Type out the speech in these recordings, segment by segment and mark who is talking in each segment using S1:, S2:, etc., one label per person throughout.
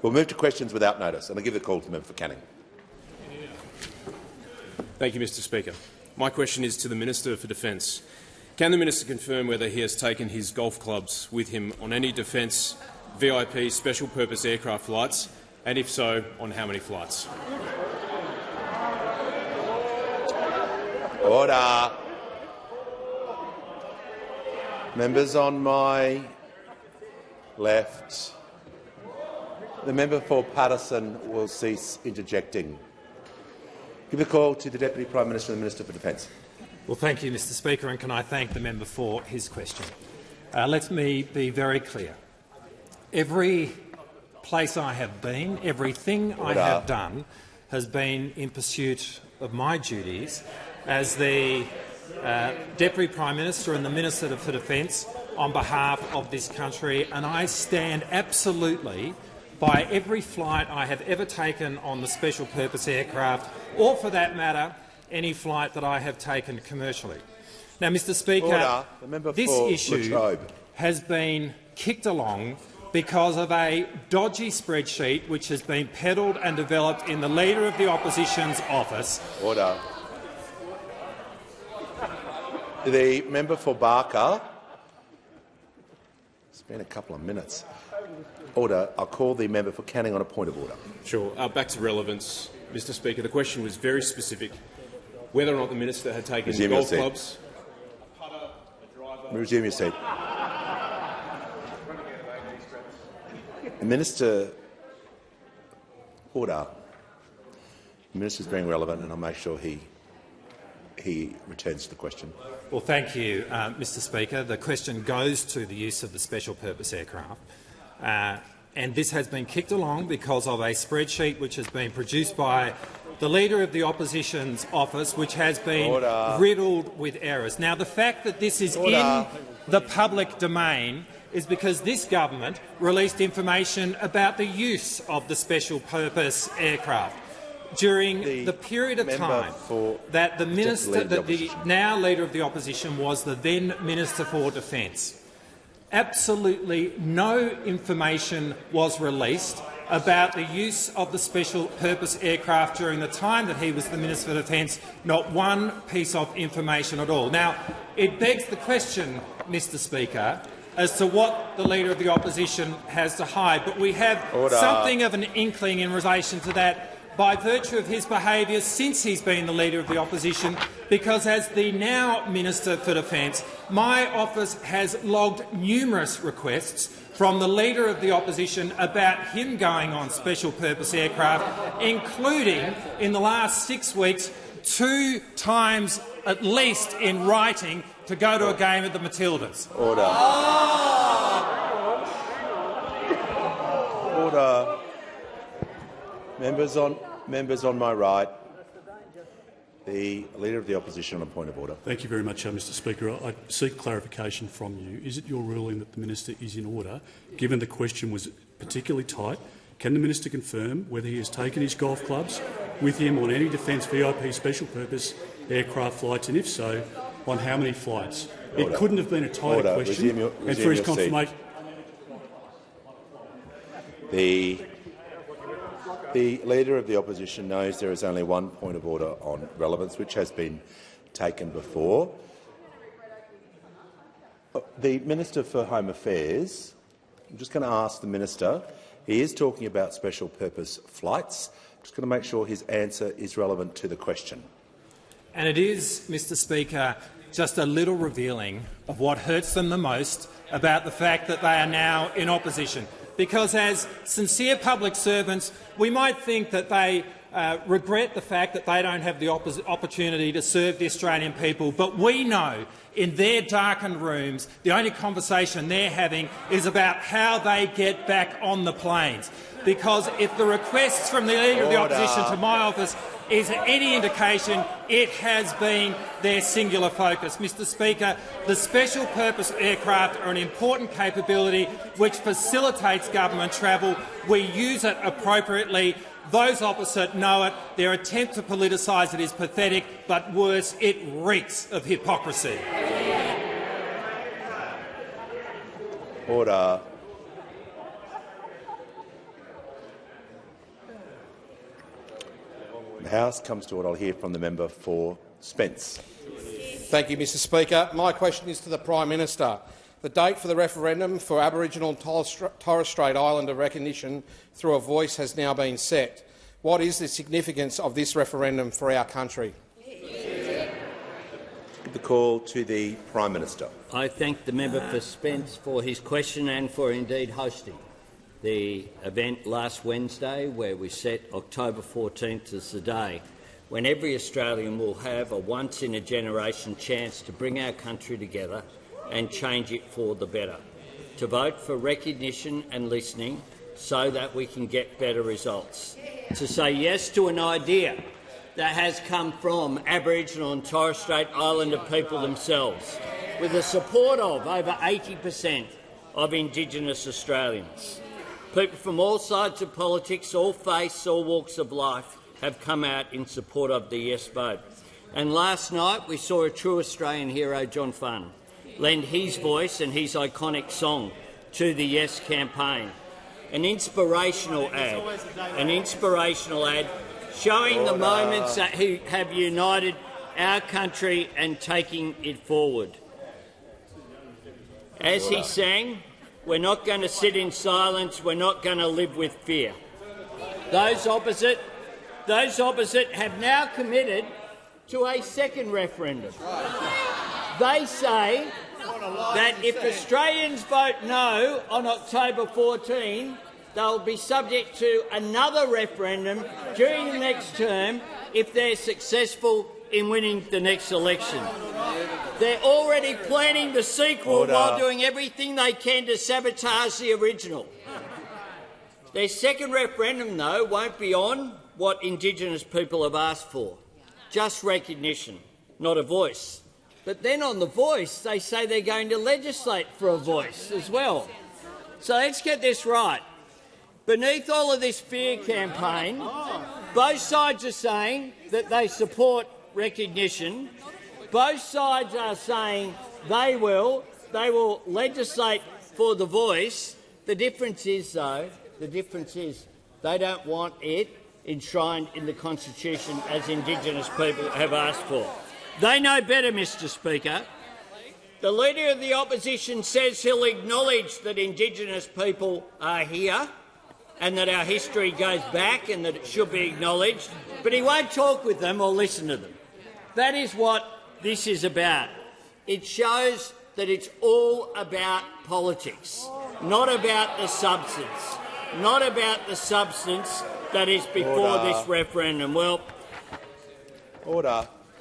S1: We'll move to questions without notice, and I'll give the call to the member for Canning.
S2: Thank you, Mr Speaker. My question is to the Minister for Defence. Can the minister confirm whether he has taken his golf clubs with him on any Defence VIP special purpose aircraft flights, and if so, on how many flights?
S1: Order. Members on my left. The member for Paterson will cease interjecting. Give a call to the Deputy Prime Minister and the Minister for Defence.
S3: Well, thank you, Mr Speaker, and can I thank the member for his question. Let me be very clear. Every place I have been, everything I have done has been in pursuit of my duties as the Deputy Prime Minister and the Minister for Defence on behalf of this country, and I stand absolutely by every flight I have ever taken on the special purpose aircraft, or for that matter, any flight that I have taken commercially. Now, Mr Speaker, this issue has been kicked along because of a dodgy spreadsheet which has been peddled and developed in the Leader of the Opposition's office.
S1: Order. The member for Barker. It's been a couple of minutes. Order. I'll call the member for Canning on a point of order.
S2: Sure. Back to relevance. Mr Speaker, the question was very specific. Whether or not the minister had taken golf clubs.
S1: Resume your seat. The minister. Order. The minister is being relevant, and I'll make sure he returns to the question.
S3: Well, thank you, Mr Speaker. The question goes to the use of the special purpose aircraft. And this has been kicked along because of a spreadsheet which has been produced by the Leader of the Opposition's office, which has been riddled with errors. Now, the fact that this is in the public domain is because this government released information about the use of the special purpose aircraft during the period of time that the minister, the now Leader of the Opposition, was the then Minister for Defence. Absolutely no information was released about the use of the special purpose aircraft during the time that he was the Minister for Defence, not one piece of information at all. Now, it begs the question, Mr Speaker, as to what the Leader of the Opposition has to hide, but we have something of an inkling in relation to that by virtue of his behaviour since he's been the Leader of the Opposition, because as the now Minister for Defence, my office has logged numerous requests from the Leader of the Opposition about him going on special purpose aircraft, including in the last 6 weeks 2 times at least in writing to go to a game at the Matildas.
S1: Order. Order. Members on my right. The Leader of the Opposition on a point of order.
S4: Thank you very much, Mr Speaker. I seek clarification from you. Is it your ruling that the minister is in order? Given the question was particularly tight, can the minister confirm whether he has taken his golf clubs with him on any Defence VIP special purpose aircraft flights, and if so, on how many flights? Order. It couldn't have been a tighter question. And for his confirmation.
S1: The Leader of the Opposition knows there is only one point of order on relevance, which has been taken before. The Minister for Home Affairs, I'm just going to ask the Minister, he is talking about special purpose flights. I'm just going to make sure his answer is relevant to the question.
S3: And it is, Mr Speaker, just a little revealing of what hurts them the most about the fact that they are now in opposition. Because as sincere public servants, we might think that they regret the fact that they don't have the opportunity to serve the Australian people, but we know in their darkened rooms the only conversation they're having is about how they get back on the planes. Because if the requests from the Leader of the Opposition to my office is any indication, it has been their singular focus. Mr Speaker, the special purpose aircraft are an important capability which facilitates government travel. We use it appropriately. Those opposite know it. Their attempt to politicise it is pathetic, but worse, it reeks of hypocrisy.
S1: Order. The House comes to order. I'll hear from the member for Spence.
S5: Thank you, Mr Speaker. My question is to the Prime Minister. The date for the referendum for Aboriginal and Torres Strait Islander recognition through a voice has now been set. What is the significance of this referendum for our country?
S1: The call to the Prime Minister.
S6: I thank the member for Spence for his question and for indeed hosting the event last Wednesday, where we set October 14th as the day when every Australian will have a once-in-a-generation chance to bring our country together and change it for the better, to vote for recognition and listening so that we can get better results, to say yes to an idea that has come from Aboriginal and Torres Strait Islander people themselves, with the support of over 80% of Indigenous Australians. People from all sides of politics, all faiths, all walks of life have come out in support of the yes vote. And last night we saw a true Australian hero, John Funn, lend his voice and his iconic song to the Yes campaign. An inspirational ad showing the moments that have united our country and taking it forward. As he sang, we're not going to sit in silence, we're not going to live with fear. Those opposite have now committed to a second referendum. They say that if Australians vote no on October 14, they'll be subject to another referendum during the next term if they're successful in winning the next election. They're already planning the sequel while doing everything they can to sabotage the original. Their second referendum, though, won't be on what Indigenous people have asked for, just recognition, not a voice. But then on the voice, they say they're going to legislate for a voice as well. So let's get this right. Beneath all of this fear campaign, both sides are saying that they support recognition. Both sides are saying they will legislate for the voice. The difference is, though, they don't want it enshrined in the Constitution as Indigenous people have asked for. They know better, Mr Speaker. The Leader of the Opposition says he'll acknowledge that Indigenous people are here and that our history goes back and that it should be acknowledged, but he won't talk with them or listen to them. That is what this is about. It shows that it's all about politics, not about the substance, that is before this referendum. Well,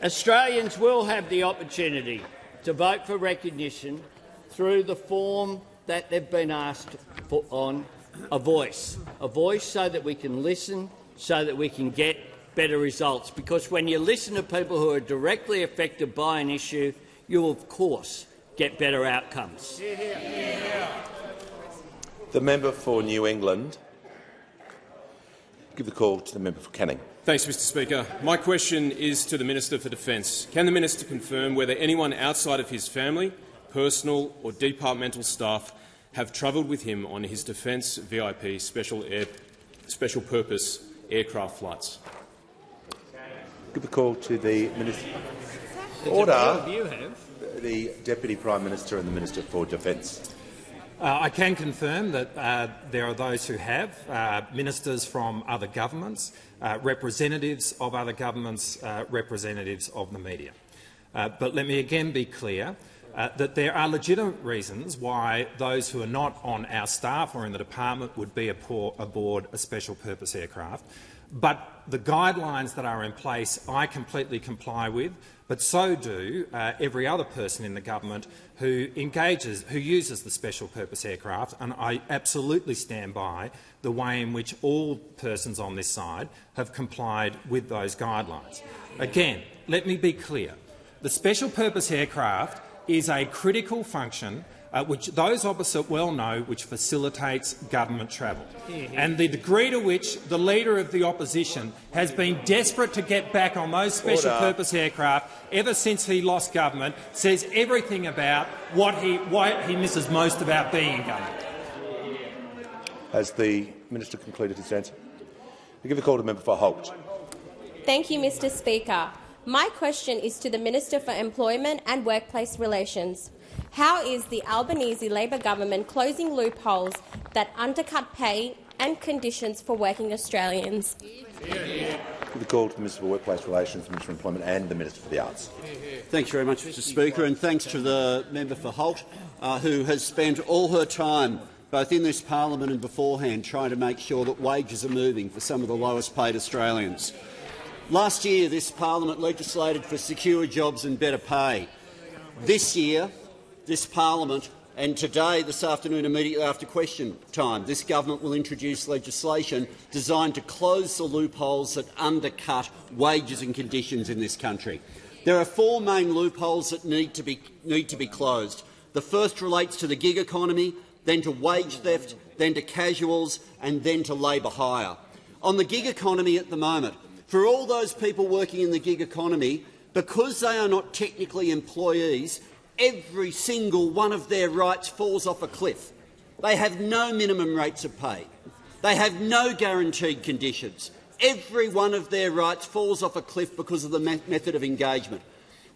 S6: Australians will have the opportunity to vote for recognition through the form that they've been asked for on a voice so that we can listen, so that we can get better results. Because when you listen to people who are directly affected by an issue, you will, of course, get better outcomes.
S1: The member for New England. Give the call to the member for Canning.
S2: Thanks, Mr Speaker. My question is to the Minister for Defence. Can the Minister confirm whether anyone outside of his family, personal or departmental staff have travelled with him on his Defence VIP special purpose aircraft flights?
S1: Give the call to the Minister. The Deputy Prime Minister and the Minister for Defence.
S3: I can confirm that there are those who have, ministers from other governments, representatives of other governments, representatives of the media. But let me again be clear that there are legitimate reasons why those who are not on our staff or in the department would be aboard a special purpose aircraft. But the guidelines that are in place I completely comply with, but so do every other person in the government who uses the special purpose aircraft, and I absolutely stand by the way in which all persons on this side have complied with those guidelines. Again, let me be clear. The special purpose aircraft is a critical function which those opposite well know, which facilitates government travel. And the degree to which the Leader of the Opposition has been desperate to get back on those special purpose aircraft ever since he lost government says everything about what he misses most about being in government.
S1: Has the Minister concluded his answer? I give the call to the member for Holt.
S7: Thank you, Mr. Speaker. My question is to the Minister for Employment and Workplace Relations. How is the Albanese Labor government closing loopholes that undercut pay and conditions for working Australians?
S1: The call to the Minister for Workplace Relations, Minister for Employment and the Minister for the Arts.
S8: Thanks very much, Mr. Speaker, and thanks to the member for Holt, who has spent all her time, both in this parliament and beforehand, trying to make sure that wages are moving for some of the lowest paid Australians. Last year, this parliament legislated for secure jobs and better pay. This year, this parliament, and today, this afternoon, immediately after question time, this government will introduce legislation designed to close the loopholes that undercut wages and conditions in this country. There are four main loopholes that need to be closed. The first relates to the gig economy, then to wage theft, then to casuals, and then to labour hire. On the gig economy at the moment, for all those people working in the gig economy, because they are not technically employees, every single one of their rights falls off a cliff. They have no minimum rates of pay. They have no guaranteed conditions. Every one of their rights falls off a cliff because of the method of engagement.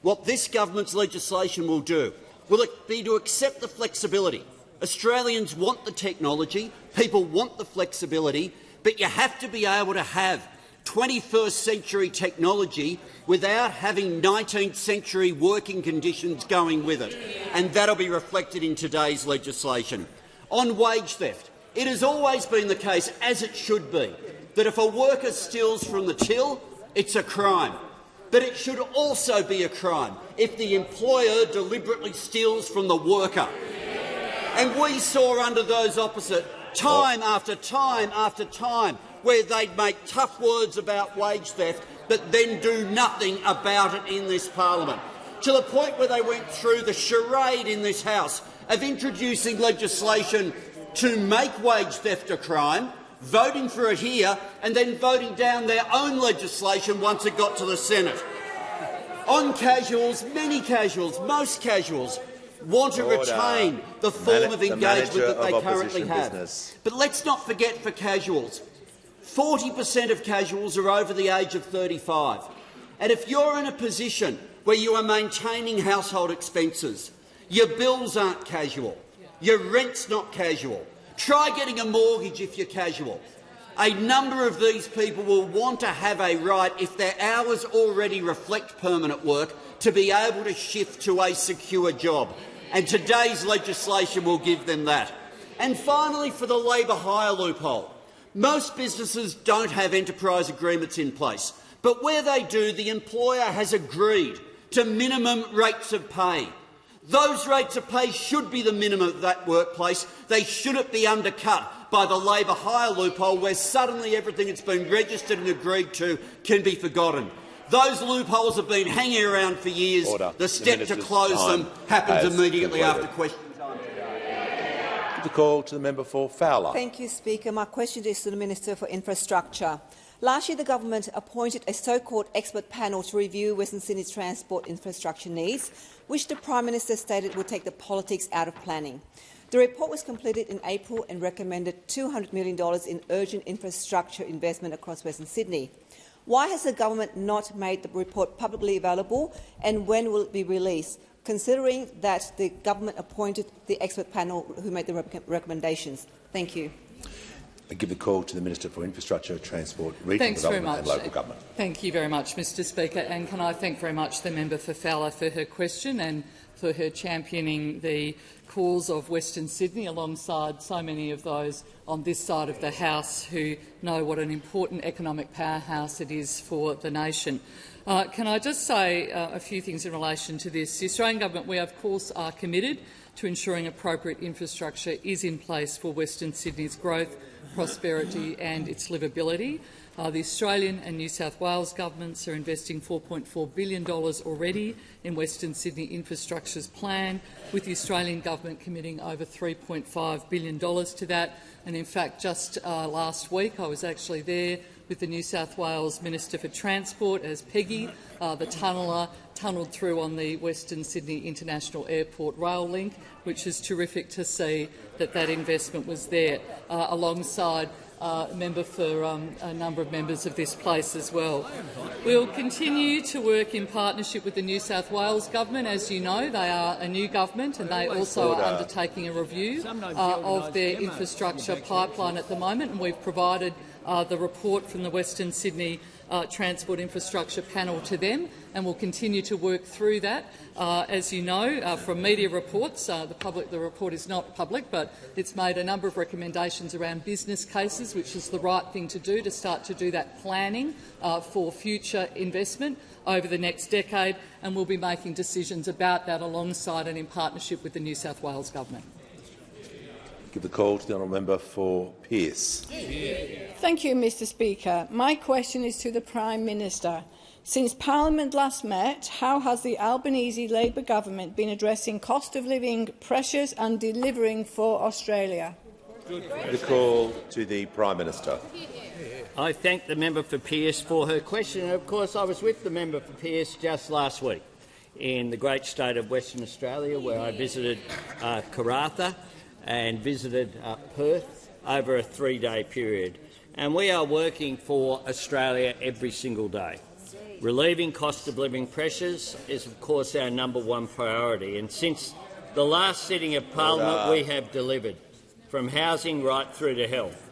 S8: What this government's legislation will do will it be to accept the flexibility. Australians want the technology, people want the flexibility, but you have to be able to have 21st century technology without having 19th century working conditions going with it, and that will be reflected in today's legislation. On wage theft, it has always been the case, as it should be, that if a worker steals from the till, it's a crime. But it should also be a crime if the employer deliberately steals from the worker. And we saw under those opposite time after time after time where they'd make tough words about wage theft but then do nothing about it in this parliament, to the point where they went through the charade in this House of introducing legislation to make wage theft a crime, voting for it here and then voting down their own legislation once it got to the Senate. On casuals, many casuals, most casuals want to retain the form of engagement that they currently have. But let's not forget for casuals, 40% of casuals are over the age of 35. And if you're in a position where you are maintaining household expenses, your bills aren't casual, your rent's not casual, try getting a mortgage if you're casual. A number of these people will want to have a right, if their hours already reflect permanent work, to be able to shift to a secure job. And today's legislation will give them that. And finally, for the labour hire loophole. Most businesses don't have enterprise agreements in place, but where they do, the employer has agreed to minimum rates of pay. Those rates of pay should be the minimum of that workplace. They shouldn't be undercut by the labour hire loophole where suddenly everything that's been registered and agreed to can be forgotten. Those loopholes have been hanging around for years.
S1: Order.
S8: The step to close them happens immediately after question time.
S1: The call to the member for Fowler.
S9: Thank you, Speaker. My question is to the Minister for Infrastructure. Last year, the government appointed a so-called expert panel to review Western Sydney's transport infrastructure needs, which the Prime Minister stated would take the politics out of planning. The report was completed in April and recommended $200 million in urgent infrastructure investment across Western Sydney. Why has the government not made the report publicly available, and when will it be released, considering that the government appointed the expert panel who made the recommendations? Thank you.
S1: I give the call to the Minister for Infrastructure, Transport, Regional Development and Local Government.
S10: Thank you very much, Mr Speaker. And can I thank very much the member for Fowler for her question and for her championing the cause of Western Sydney alongside so many of those on this side of the House who know what an important economic powerhouse it is for the nation. Can I just say a few things in relation to this? The Australian Government, we of course are committed to ensuring appropriate infrastructure is in place for Western Sydney's growth, prosperity and its livability. The Australian and New South Wales governments are investing $4.4 billion already in Western Sydney Infrastructure's plan, with the Australian government committing over $3.5 billion to that. And in fact, just last week I was actually there with the New South Wales Minister for Transport as Peggy, the tunneller, tunnelled through on the Western Sydney International Airport rail link, which is terrific to see that that investment was there, alongside member for a number of members of this place as well. We'll continue to work in partnership with the New South Wales Government. As you know, they are a new government and they also are undertaking a review of their infrastructure pipeline at the moment, and we've provided the report from the Western Sydney Transport Infrastructure Panel to them, and we'll continue to work through that. As you know from media reports, the report is not public, but it's made a number of recommendations around business cases, which is the right thing to do, to start to do that planning for future investment over the next decade, and we'll be making decisions about that alongside and in partnership with the New South Wales Government.
S1: Give the call to the honourable member for Pearce.
S11: Thank you, Mr Speaker. My question is to the Prime Minister. Since Parliament last met, how has the Albanese Labor government been addressing cost of living pressures and delivering for Australia?
S1: The call to the Prime Minister.
S6: I thank the member for Pearce for her question. And of course, I was with the member for Pearce just last week in the great state of Western Australia, where I visited Karratha and visited Perth over a 3-day period. And we are working for Australia every single day. Relieving cost of living pressures is, of course, our #1 priority. And since the last sitting of Parliament, we have delivered, from housing right through to health.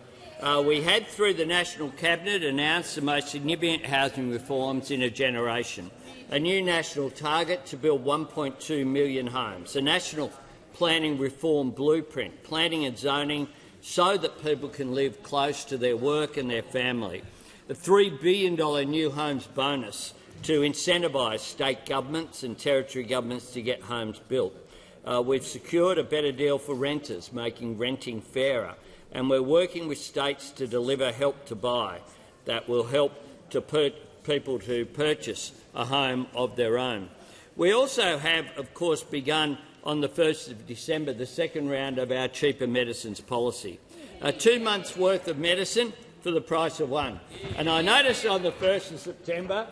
S6: We had, through the National Cabinet, announced the most significant housing reforms in a generation, a new national target to build 1.2 million homes, a national planning reform blueprint, planning and zoning so that people can live close to their work and their family. The $3 billion new homes bonus to incentivise state governments and territory governments to get homes built. We've secured a better deal for renters, making renting fairer, and we're working with states to deliver Help to Buy that will help to people to purchase a home of their own. We also have, of course, begun on the 1st of December the second round of our cheaper medicines policy. 2 months' worth of medicine for the price of one. And I noticed on the 1st of September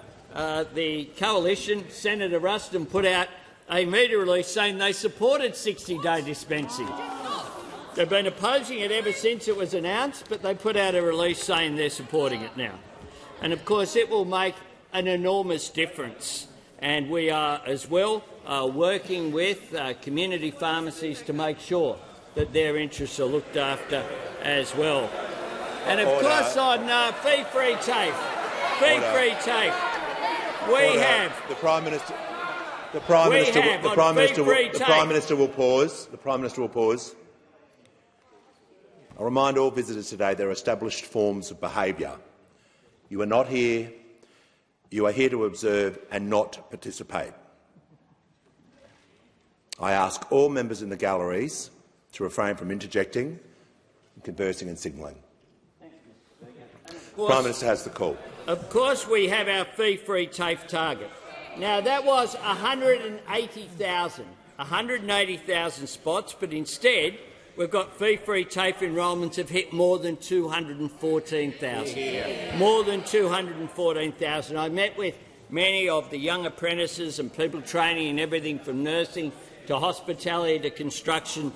S6: the Coalition, Senator Ruston, put out a media release saying they supported 60-day dispensing. They've been opposing it ever since it was announced, but they put out a release saying they're supporting it now. And of course it will make an enormous difference. And we are as well working with community pharmacies to make sure that their interests are looked after as well. And of course on fee-free TAFE, we have
S1: the Prime Minister. The Prime Minister will pause. The Prime Minister will pause. I remind all visitors today there are established forms of behaviour. You are not here. You are here to observe and not participate. I ask all members in the galleries to refrain from interjecting, conversing and signalling. The Prime Minister has the call.
S6: Of course we have our fee-free TAFE target. Now, that was 180,000 spots, but instead we've got fee-free TAFE enrolments have hit more than 214,000. More than 214,000. I met with many of the young apprentices and people training in everything from nursing to hospitality to construction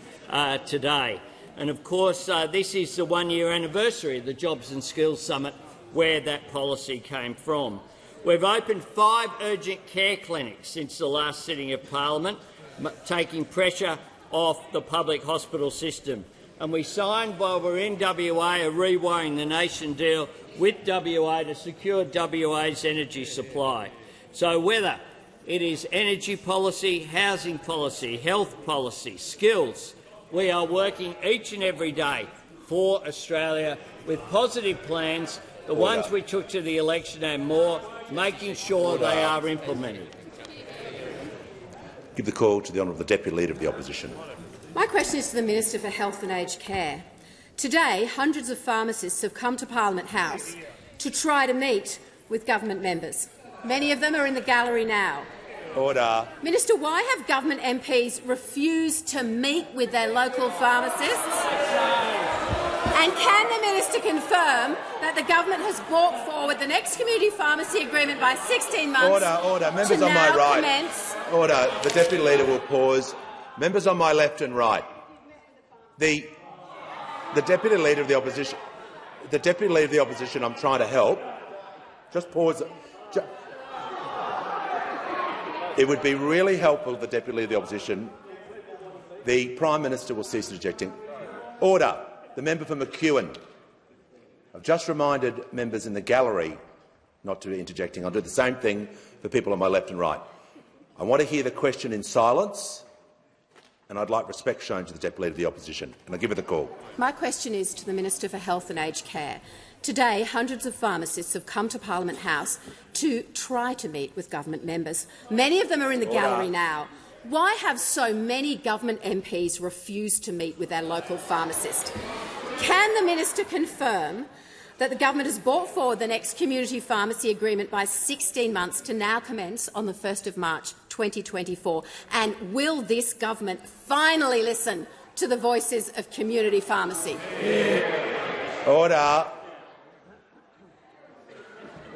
S6: today. And of course, this is the one-year anniversary of the Jobs and Skills Summit where that policy came from. We've opened 5 urgent care clinics since the last sitting of Parliament, taking pressure off the public hospital system. And we signed, while we're in WA, a Rewiring the Nation deal with WA to secure WA's energy supply. So whether it is energy policy, housing policy, health policy, skills, we are working each and every day for Australia with positive plans, the ones we took to the election and more, making sure they are implemented.
S1: Give the call to the honourable Deputy Leader of the Opposition.
S12: My question is to the Minister for Health and Aged Care. Today, hundreds of pharmacists have come to Parliament House to try to meet with government members. Many of them are in the gallery now.
S1: Order.
S12: Minister, why have government MPs refused to meet with their local pharmacists? And can the minister confirm that the government has brought forward the next community pharmacy agreement by 16 months?
S1: Order. Members on my right.
S12: Commence?
S1: Order. The Deputy Leader will pause. Members on my left and right. The Deputy Leader of the Opposition. the Deputy Leader of the Opposition, I'm trying to help. Just pause. It would be really helpful if the Deputy Leader of the Opposition. The Prime Minister will cease interjecting. Order. The member for McEwen. I've just reminded members in the gallery not to be interjecting. I'll do the same thing for people on my left and right. I want to hear the question in silence, and I'd like respect shown to the Deputy Leader of the Opposition. And I'll give her the call.
S12: My question is to the Minister for Health and Aged Care. Today, hundreds of pharmacists have come to Parliament House to try to meet with government members. Many of them are in the gallery now. Why have so many government MPs refused to meet with their local pharmacist? Can the minister confirm that the government has brought forward the next community pharmacy agreement by 16 months to now commence on the 1st of March 2024? And will this government finally listen to the voices of community pharmacy?
S1: Order.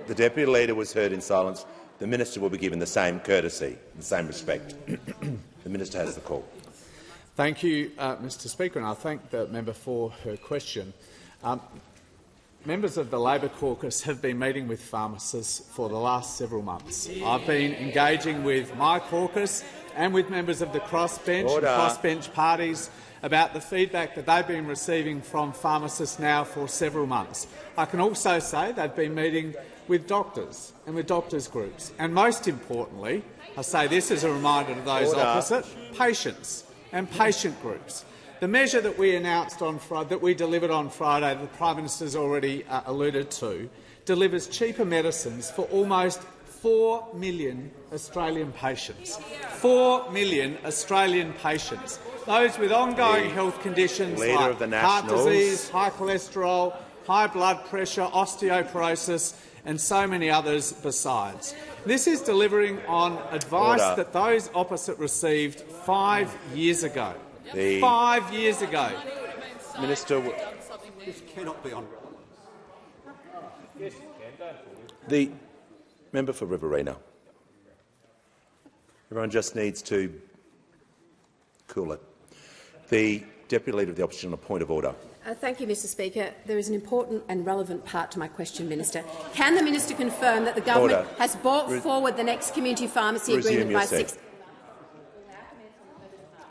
S1: The Deputy Leader was heard in silence. The minister will be given the same courtesy, the same respect. The minister has the call.
S13: Thank you, Mr Speaker, and I thank the member for her question. Members of the Labor caucus have been meeting with pharmacists for the last several months. I've been engaging with my caucus and with members of the crossbench and crossbench parties about the feedback that they've been receiving from pharmacists now for several months. I can also say they've been meeting with doctors and with doctors' groups. And most importantly, I say this as a reminder to those opposite, patients and patient groups. The measure that we announced on Friday, that we delivered on Friday, the Prime Minister has already alluded to, delivers cheaper medicines for almost 4 million Australian patients. 4 million Australian patients. Those with ongoing health conditions like heart disease, high cholesterol, high blood pressure, osteoporosis and so many others besides. This is delivering on advice that those opposite received 5 years ago. 5 years ago.
S1: Minister,
S8: this cannot be on.
S1: The member for Riverina. Everyone just needs to cool it. The Deputy Leader of the Opposition on a point of order.
S12: Thank you, Mr Speaker. There is an important and relevant part to my question, Minister. Can the minister confirm that the government has brought forward the next community pharmacy agreement by 6?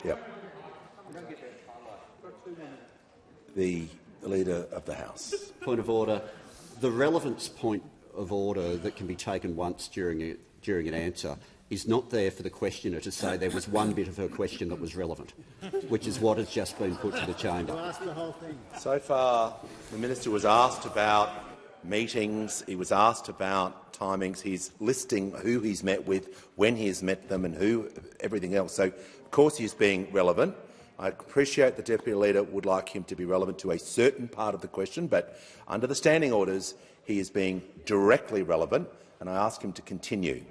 S1: Yep. The Leader of the House.
S8: Point of order. The relevance point of order that can be taken once during an answer is not there for the questioner to say there was one bit of her question that was relevant, which is what has just been put to the chamber.
S1: So far, the minister was asked about meetings, he was asked about timings, he's listing who he's met with, when he has met them and who, everything else. So, of course, he's being relevant. I appreciate the Deputy Leader would like him to be relevant to a certain part of the question, but under the standing orders, he is being directly relevant, and I ask him to continue.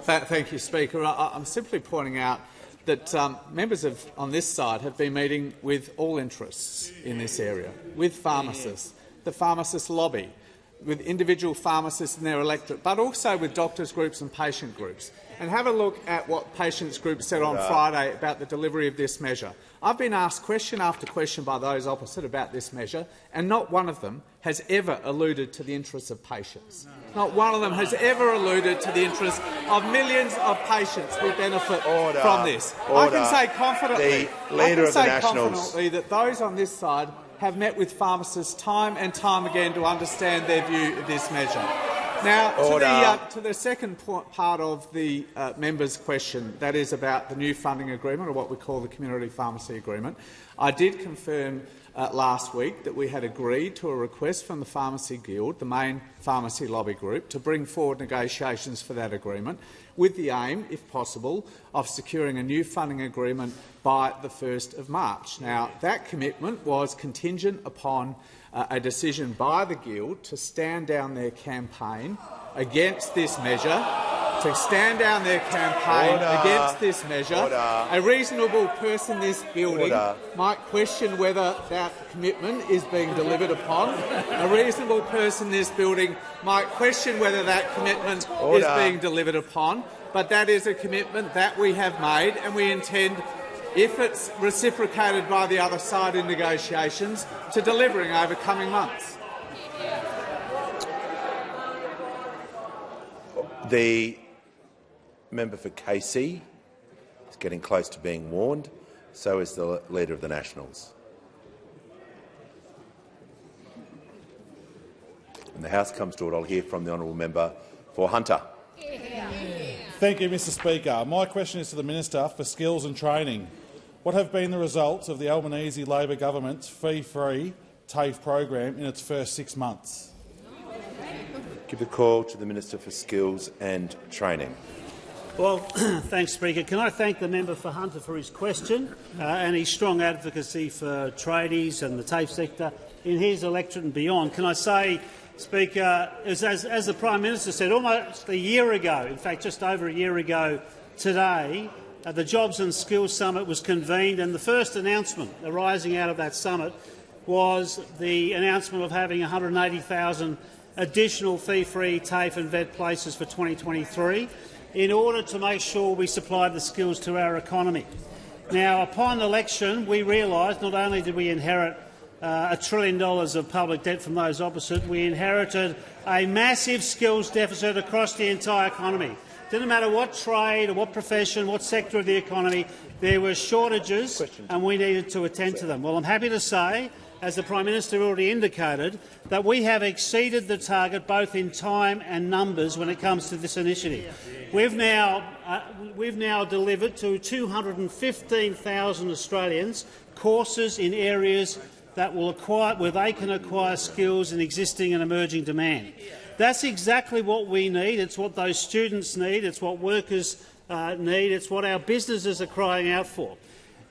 S13: Thank you, Speaker. I'm simply pointing out that members on this side have been meeting with all interests in this area, with pharmacists, the pharmacist lobby, with individual pharmacists and their electorate, but also with doctors' groups and patient groups. And have a look at what patients' groups said on Friday about the delivery of this measure. I've been asked question after question by those opposite about this measure, and not one of them has ever alluded to the interests of patients. Not one of them has ever alluded to the interests of millions of patients who benefit from this. I can say confidently, that those on this side have met with pharmacists time and time again to understand their view of this measure. Now, to the second part of the member's question, that is about the new funding agreement, or what we call the Community Pharmacy Agreement, I did confirm last week that we had agreed to a request from the Pharmacy Guild, the main pharmacy lobby group, to bring forward negotiations for that agreement, with the aim, if possible, of securing a new funding agreement by the 1st of March. Now, that commitment was contingent upon a decision by the Guild to stand down their campaign against this measure, against this measure. A reasonable person in this building might question whether that commitment is being delivered upon. A reasonable person in this building might question whether that commitment is being delivered upon. But that is a commitment that we have made, and we intend if it's reciprocated by the other side in negotiations, to delivering over coming months?
S1: The member for Casey is getting close to being warned. So is the Leader of the Nationals. When the House comes to order, I'll hear from the honourable member for Hunter.
S14: Thank you, Mr Speaker. My question is to the Minister for Skills and Training. What have been the results of the Albanese Labor government's fee-free TAFE program in its first 6 months?
S1: Give the call to the Minister for Skills and Training.
S15: Well, thanks, Speaker. Can I thank the member for Hunter for his question and his strong advocacy for tradies and the TAFE sector in his electorate and beyond. Can I say, Speaker, as the Prime Minister said almost a year ago, in fact just over a year ago today, the Jobs and Skills Summit was convened, and the first announcement arising out of that summit was the announcement of having 180,000 additional fee-free TAFE and VET places for 2023 in order to make sure we supplied the skills to our economy. Now, upon election, we realised not only did we inherit $1 trillion of public debt from those opposite, we inherited a massive skills deficit across the entire economy. Didn't matter what trade or what profession, what sector of the economy, there were shortages and we needed to attend to them. Well, I'm happy to say, as the Prime Minister already indicated, that we have exceeded the target both in time and numbers when it comes to this initiative. We've now delivered to 215,000 Australians courses in areas that will acquire, where they can acquire skills in existing and emerging demand. That's exactly what we need. It's what those students need. It's what workers need. It's what our businesses are crying out for.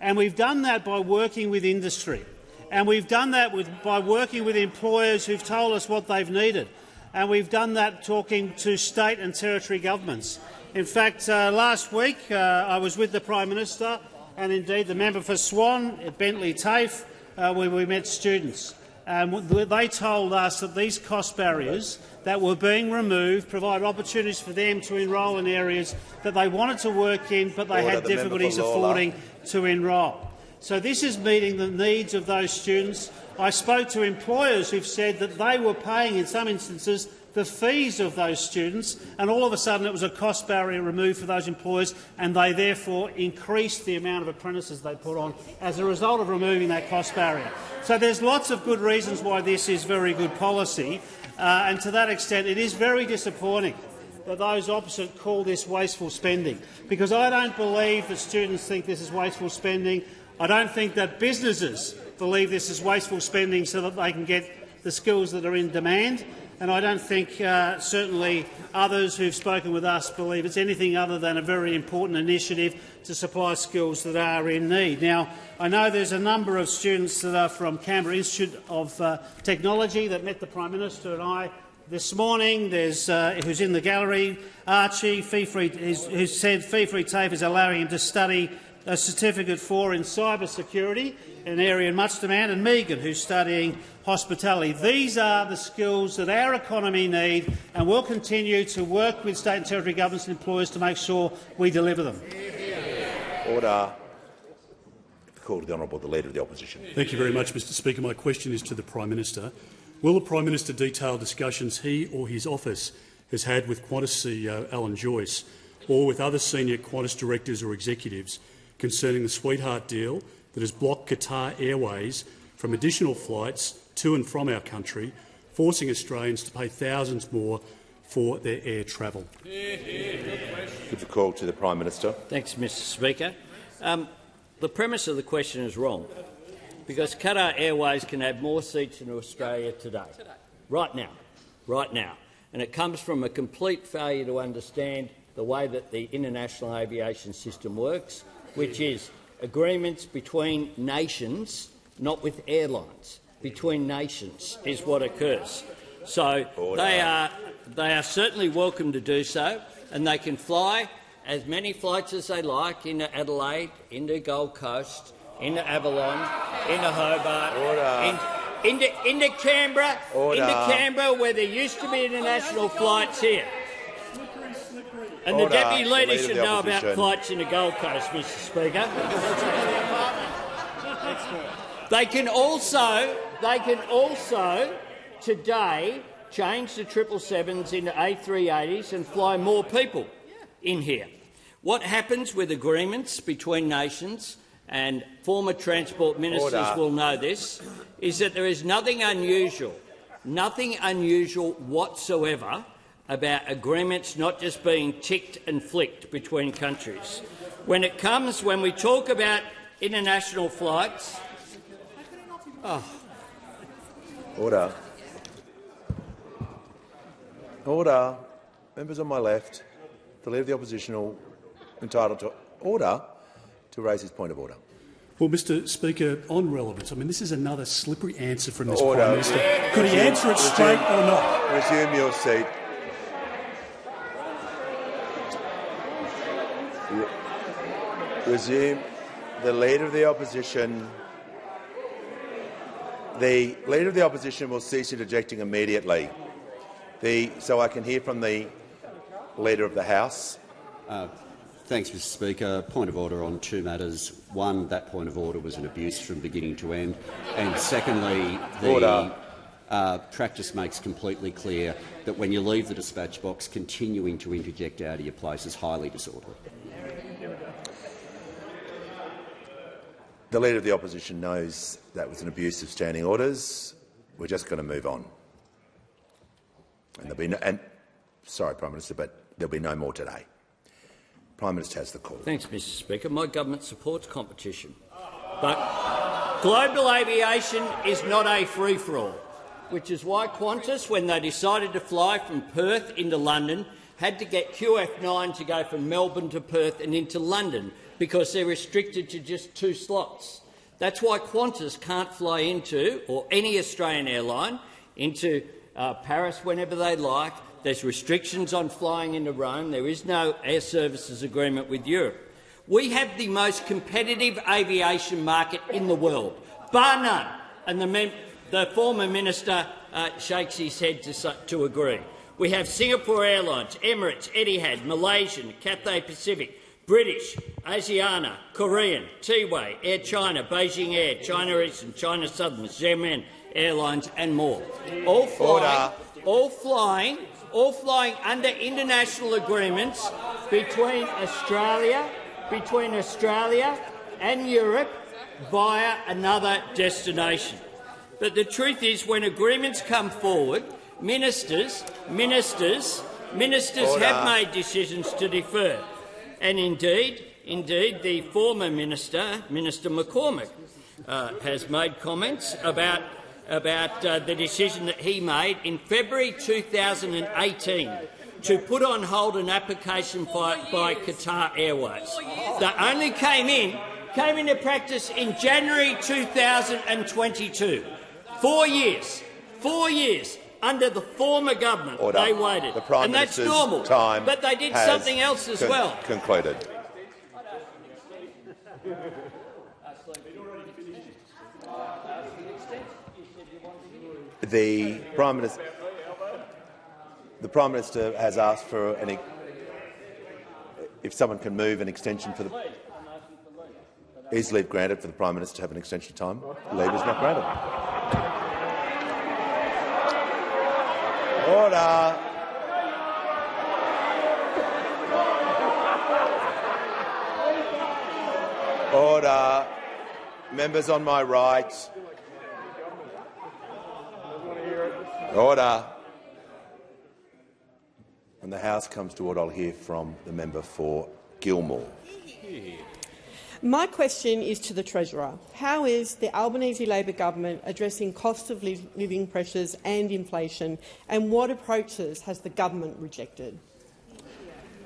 S15: And we've done that by working with industry. And we've done that by working with employers who've told us what they've needed. And we've done that talking to state and territory governments. In fact, last week I was with the Prime Minister and indeed the member for Swan at Bentley TAFE, where we met students. They told us that these cost barriers that were being removed provide opportunities for them to enrol in areas that they wanted to work in but they had difficulties affording to enrol. So this is meeting the needs of those students. I spoke to employers who've said that they were paying, in some instances, the fees of those students, and all of a sudden it was a cost barrier removed for those employers, and they therefore increased the amount of apprentices they put on as a result of removing that cost barrier. So there's lots of good reasons why this is very good policy, and to that extent it is very disappointing that those opposite call this wasteful spending, because I don't believe that students think this is wasteful spending. I don't think that businesses believe this is wasteful spending so that they can get the skills that are in demand. And I don't think certainly others who've spoken with us believe it's anything other than a very important initiative to supply skills that are in need. Now, I know there's a number of students that are from Canberra Institute of Technology that met the Prime Minister and I this morning. There's who's in the gallery, Archie, who said fee-free TAFE is allowing him to study a certificate in cyber security, an area in much demand, and Megan, who's studying hospitality. These are the skills that our economy needs, and we'll continue to work with state and territory governments and employers to make sure we deliver them.
S1: Order. The call to the Honourable, the Leader of the Opposition.
S4: Thank you very much, Mr Speaker. My question is to the Prime Minister. Will the Prime Minister detail discussions he or his office has had with Qantas CEO Alan Joyce or with other senior Qantas directors or executives concerning the Sweetheart deal that has blocked Qatar Airways from additional flights to and from our country, forcing Australians to pay thousands more for their air travel?
S1: Give the call to the Prime Minister.
S6: Thanks, Mr Speaker. The premise of the question is wrong, because Qatar Airways can have more seats in Australia today, right now, and it comes from a complete failure to understand the way that the international aviation system works, which is agreements between nations, not with airlines. Between nations is what occurs. So they are certainly welcome to do so, and they can fly as many flights as they like into Adelaide, into Gold Coast, into Avalon, into Hobart, into Canberra, where there used to be international flights here. And
S1: Order.
S6: the Deputy Leader
S1: Leader of
S6: should
S1: the
S6: know about
S1: Opposition.
S6: flights in the Gold Coast, Mr Speaker. They can also today change the 777s into A380s and fly more people in here. What happens with agreements between nations, and former transport ministers will know this, is that there is nothing unusual whatsoever about agreements not just being ticked and flicked between countries. When we talk about international flights...
S1: Order. Order. Members on my left, the Leader of the Opposition are entitled to order to raise his point of order.
S4: Well, Mr Speaker, on relevance, I mean, this is another slippery answer from this
S1: Order.
S4: Prime Minister. Could he answer it straight or not?
S1: Resume your seat. Resume. The Leader of the Opposition. The Leader of the Opposition will cease interjecting immediately. So I can hear from the Leader of the House.
S8: Thanks, Mr Speaker. Point of order on two matters. One, that point of order was an abuse from beginning to end. And secondly, the practice makes completely clear that when you leave the dispatch box, continuing to interject out of your place is highly disorderly.
S1: The Leader of the Opposition knows that was an abuse of standing orders. We're just going to move on. And there'll be sorry, Prime Minister, but there'll be no more today. Prime Minister has the call.
S6: Thanks, Mr Speaker. My government supports competition. But global aviation is not a free-for-all, which is why Qantas, when they decided to fly from Perth into London, had to get QF9 to go from Melbourne to Perth and into London, because they're restricted to just 2 slots. That's why Qantas can't fly into, or any Australian airline, into Paris whenever they like. There's restrictions on flying into Rome. There is no air services agreement with Europe. We have the most competitive aviation market in the world, bar none. And the former minister shakes his head to agree. We have Singapore Airlines, Emirates, Etihad, Malaysian, Cathay Pacific, British, Asiana, Korean, Tiway, Air China, Beijing Air, China Eastern, China Southern, Xiamen Airlines and more. All flying under international agreements between Australia and Europe via another destination. But the truth is, when agreements come forward, ministers have made decisions to defer. And indeed, the former minister, Minister McCormack, has made comments about the decision that he made in February 2018 to put on hold an application by Qatar Airways that only came into practice in January 2022. 4 years under the former government.
S1: Order.
S6: They waited,
S1: the Prime
S6: and that's
S1: Minister's
S6: normal.
S1: Time
S6: but they did something else as well.
S1: Concluded. The Prime Minister has asked for if someone can move an extension for the. Is leave granted for the Prime Minister to have an extension of time? Leave is not granted. Order. Order. Members on my right. Order. When the House comes to order, I'll hear from the member for Gilmore.
S16: My question is to the Treasurer. How is the Albanese Labor government addressing cost of living pressures and inflation, and what approaches has the government rejected?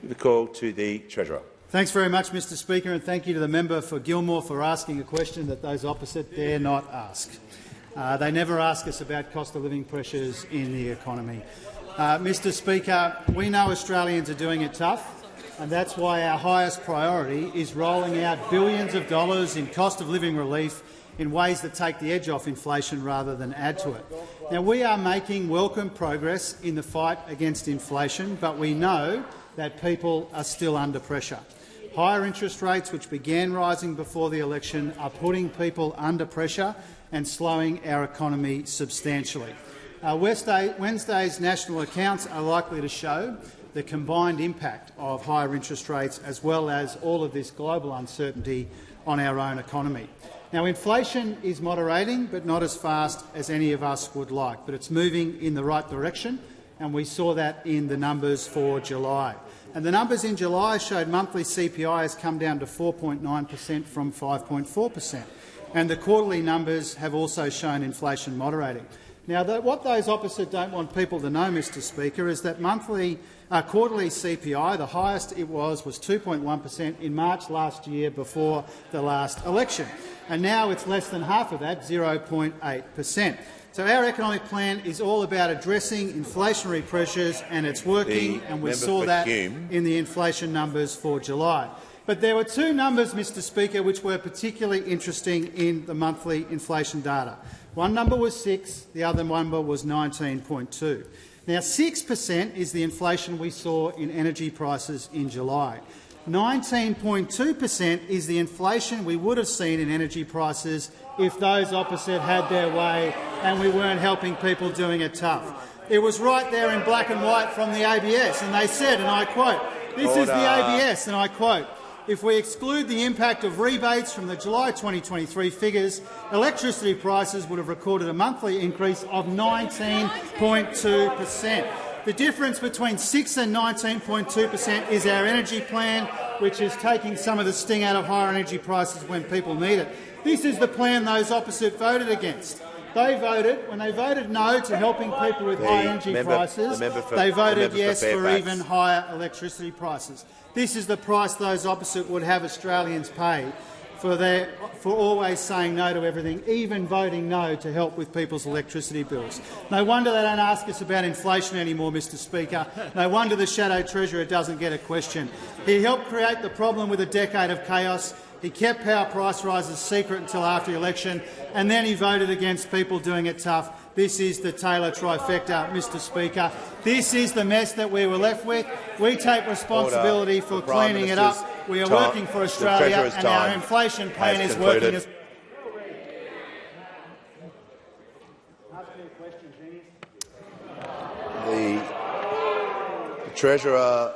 S1: The call to the Treasurer.
S17: Thanks very much, Mr Speaker, and thank you to the member for Gilmore for asking a question that those opposite dare not ask. They never ask us about cost of living pressures in the economy. Mr Speaker, we know Australians are doing it tough, and that's why our highest priority is rolling out billions of dollars in cost of living relief in ways that take the edge off inflation rather than add to it. Now, we are making welcome progress in the fight against inflation, but we know that people are still under pressure. Higher interest rates, which began rising before the election, are putting people under pressure and slowing our economy substantially. Wednesday's national accounts are likely to show the combined impact of higher interest rates as well as all of this global uncertainty on our own economy. Now, inflation is moderating, but not as fast as any of us would like, but it's moving in the right direction, and we saw that in the numbers for July. And the numbers in July showed monthly CPI has come down to 4.9% from 5.4%, and the quarterly numbers have also shown inflation moderating. Now, what those opposite don't want people to know, Mr Speaker, is that quarterly CPI, the highest it was 2.1% in March last year before the last election, and now it's less than half of that, 0.8%. So our economic plan is all about addressing inflationary pressures, and it's working, and we saw that in the inflation numbers for July. But there were two numbers, Mr Speaker, which were particularly interesting in the monthly inflation data. One number was 6, the other number was 19.2. Now, 6% is the inflation we saw in energy prices in July. 19.2% is the inflation we would have seen in energy prices if those opposite had their way and we weren't helping people doing it tough. It was right there in black and white from the ABS, and they said, and I quote, "This is the ABS," and I quote, "If we exclude the impact of rebates from the July 2023 figures, electricity prices would have recorded a monthly increase of 19.2%. The difference between 6 and 19.2% is our energy plan, which is taking some of the sting out of higher energy prices when people need it. This is the plan those opposite voted against. When they voted no to helping people with high energy prices, they voted yes for even higher electricity prices. This is the price those opposite would have Australians pay for always saying no to everything, even voting no to help with people's electricity bills. No wonder they don't ask us about inflation anymore, Mr Speaker. No wonder the Shadow Treasurer doesn't get a question. He helped create the problem with a decade of chaos. He kept power price rises secret until after the election, and then he voted against people doing it tough. This is the Taylor trifecta, Mr Speaker. This is the mess that we were left with. We take responsibility for cleaning it up. We are working for Australia, and our inflation plan is working as
S1: the Treasurer.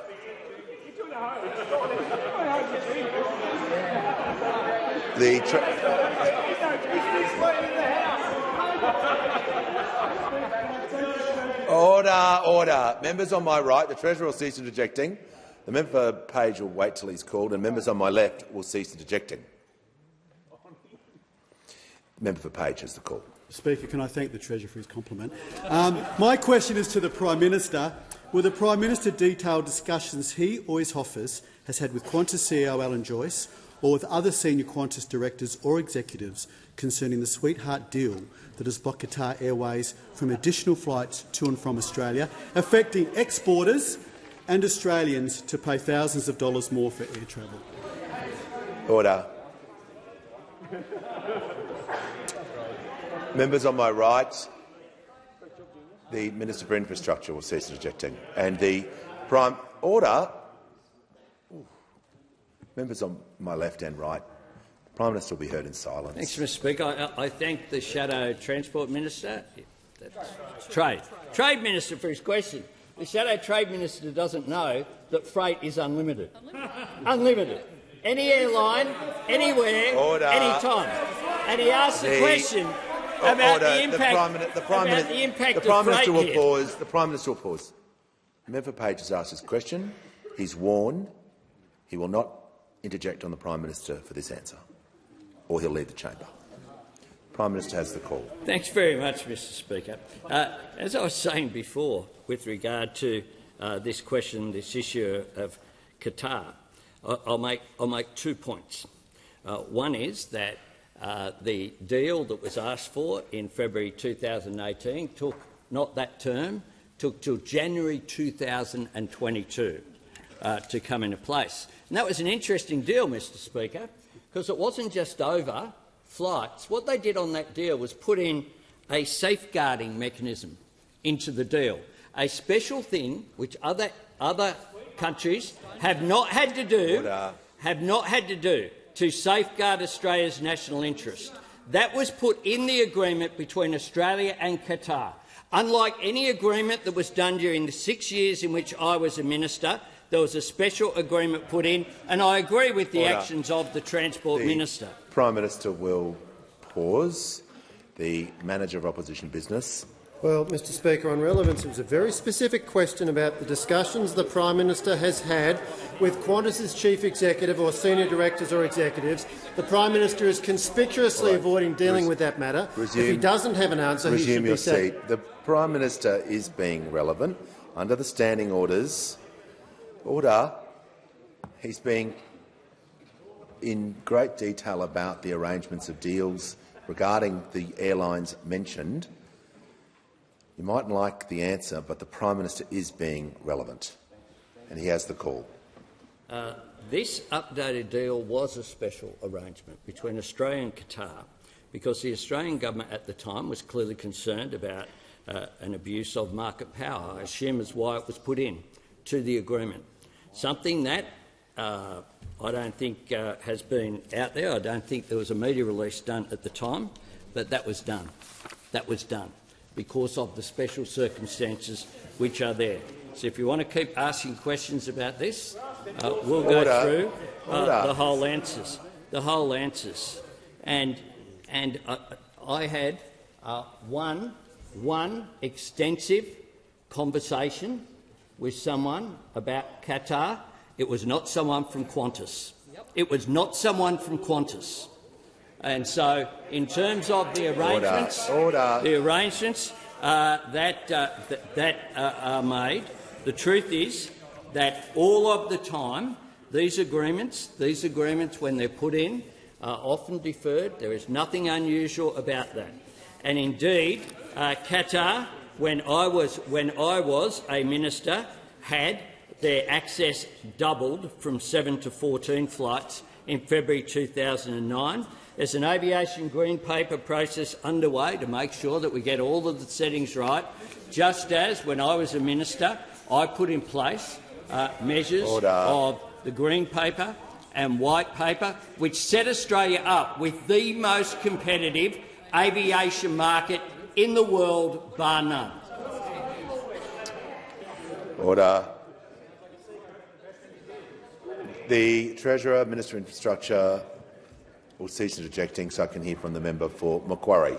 S1: Order. Members on my right, the Treasurer will cease interjecting. The member for Page will wait till he's called, and members on my left will cease interjecting. The member for Page has the call.
S18: Speaker, can I thank the Treasurer for his compliment? My question is to the Prime Minister. Will the Prime Minister detail discussions he or his office has had with Qantas CEO Alan Joyce or with other senior Qantas directors or executives concerning the sweetheart deal that has blocked Qatar Airways from additional flights to and from Australia, affecting exporters and Australians to pay thousands of dollars more for air travel?
S1: Order. Members on my right, the Minister for Infrastructure will cease interjecting. And the Prime Order. Members on my left and right, the Prime Minister will be heard in silence.
S6: Thanks, Mr Speaker. I thank the Shadow Transport Minister, Trade Minister, for his question. The Shadow Trade Minister doesn't know that freight is unlimited. Unlimited. Any airline, anywhere, anytime. And he asked the question about the impact. The Prime Minister will pause. The Prime Minister will pause. The member for Page has asked his question. He's warned. He will not interject on the Prime Minister for this answer, or he'll leave the chamber. The Prime Minister has the call. Thanks very much, Mr Speaker. As I was saying before, with regard to this question, this issue of Qatar, I'll make 2 points. One is that the deal that was asked for in February 2018 took not that term, took till January 2022 to come into place. And that was an interesting deal, Mr Speaker, because it wasn't just over flights. What they did on that deal was put in a safeguarding mechanism into the deal, a special thing which other countries have not had to do to safeguard Australia's national interest. That was put in the agreement between Australia and Qatar. Unlike any agreement that was done during the 6 years in which I was a minister, there was a special agreement put in, and I agree with the actions of the Transport Minister.
S1: Prime Minister will pause. The Manager of Opposition Business.
S19: Well, Mr Speaker, on relevance, it was a very specific question about the discussions the Prime Minister has had with Qantas's chief executive or senior directors or executives. The Prime Minister is conspicuously avoiding dealing with that matter. If he doesn't have an answer, he should be sacked.
S1: Resume your seat. The Prime Minister is being relevant under the standing orders. Order. He's being in great detail about the arrangements of deals regarding the airlines mentioned. You mightn't like the answer, but the Prime Minister is being relevant, and he has the call.
S6: This updated deal was a special arrangement between Australia and Qatar because the Australian government at the time was clearly concerned about an abuse of market power. I assume is why it was put in to the agreement. Something that I don't think has been out there. I don't think there was a media release done at the time, but that was done. That was done because of the special circumstances which are there. So if you want to keep asking questions about this, we'll go through the whole answers. The whole answers. And I had one extensive conversation with someone about Qatar. It was not someone from Qantas. It was not someone from Qantas. And so, in terms of the arrangements, that are made, the truth is that all of the time these agreements, when they're put in, are often deferred. There is nothing unusual about that. And indeed, Qatar, when I was a minister, had their access doubled from 7 to 14 flights in February 2009. There's an aviation green paper process underway to make sure that we get all of the settings right, just as when I was a minister I put in place measures of the green paper and white paper which set Australia up with the most competitive aviation market in the world, bar none.
S1: Order. The Treasurer, Minister of Infrastructure, will cease interjecting so I can hear from the member for Macquarie.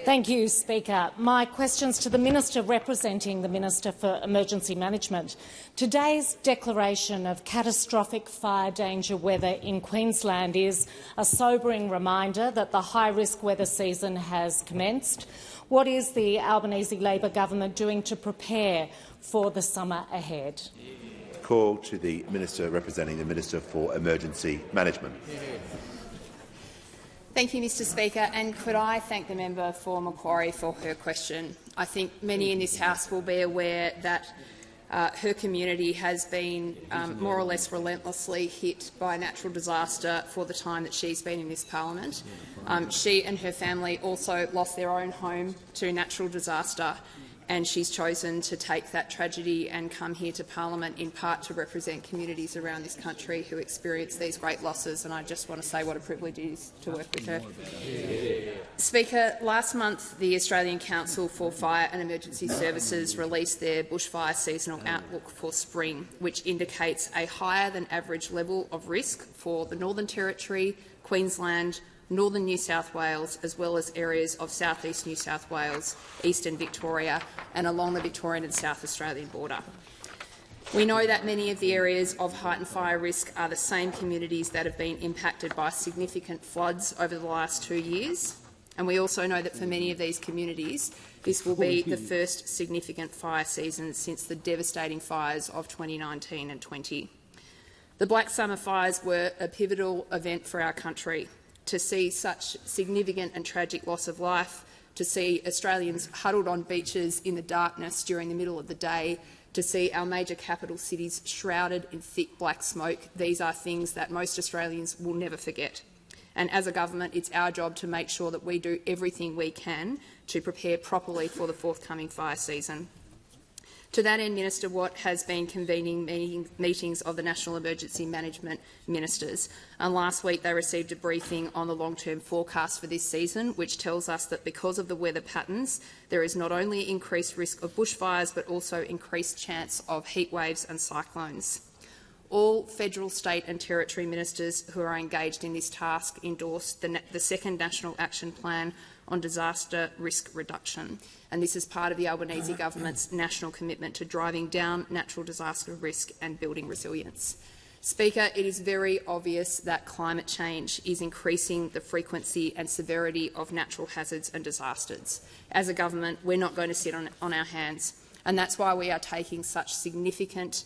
S20: Thank you, Speaker. My questions to the Minister representing the Minister for Emergency Management. Today's declaration of catastrophic fire danger weather in Queensland is a sobering reminder that the high-risk weather season has commenced. What is the Albanese Labor government doing to prepare for the summer ahead?
S1: Call to the Minister representing the Minister for Emergency Management.
S12: Thank you, Mr Speaker, and could I thank the member for Macquarie for her question. I think many in this House will be aware that her community has been more or less relentlessly hit by natural disaster for the time that she's been in this parliament. She and her family also lost their own home to natural disaster, and she's chosen to take that tragedy and come here to Parliament in part to represent communities around this country who experience these great losses, and I just want to say what a privilege it is to work with her. Speaker, last month the Australian Council for Fire and Emergency Services released their bushfire seasonal outlook for spring, which indicates a higher than average level of risk for the Northern Territory, Queensland, Northern New South Wales, as well as areas of south-east New South Wales, eastern Victoria and along the Victorian and South Australian border. We know that many of the areas of heightened fire risk are the same communities that have been impacted by significant floods over the last 2 years, and we also know that for many of these communities this will be the first significant fire season since the devastating fires of 2019 and 2020. The Black Summer fires were a pivotal event for our country. To see such significant and tragic loss of life, to see Australians huddled on beaches in the darkness during the middle of the day, to see our major capital cities shrouded in thick black smoke, these are things that most Australians will never forget. And as a government, it's our job to make sure that we do everything we can to prepare properly for the forthcoming fire season.
S21: To that end, Minister Watt has been convening meetings of the National Emergency Management Ministers. And last week they received a briefing on the long-term forecast for this season, which tells us that because of the weather patterns, there is not only increased risk of bushfires but also increased chance of heat waves and cyclones. All federal, state and territory ministers who are engaged in this task endorsed the second National Action Plan on Disaster Risk Reduction, and this is part of the Albanese government's national commitment to driving down natural disaster risk and building resilience. Speaker, it is very obvious that climate change is increasing the frequency and severity of natural hazards and disasters. As a government, we're not going to sit on our hands, and that's why we are taking such significant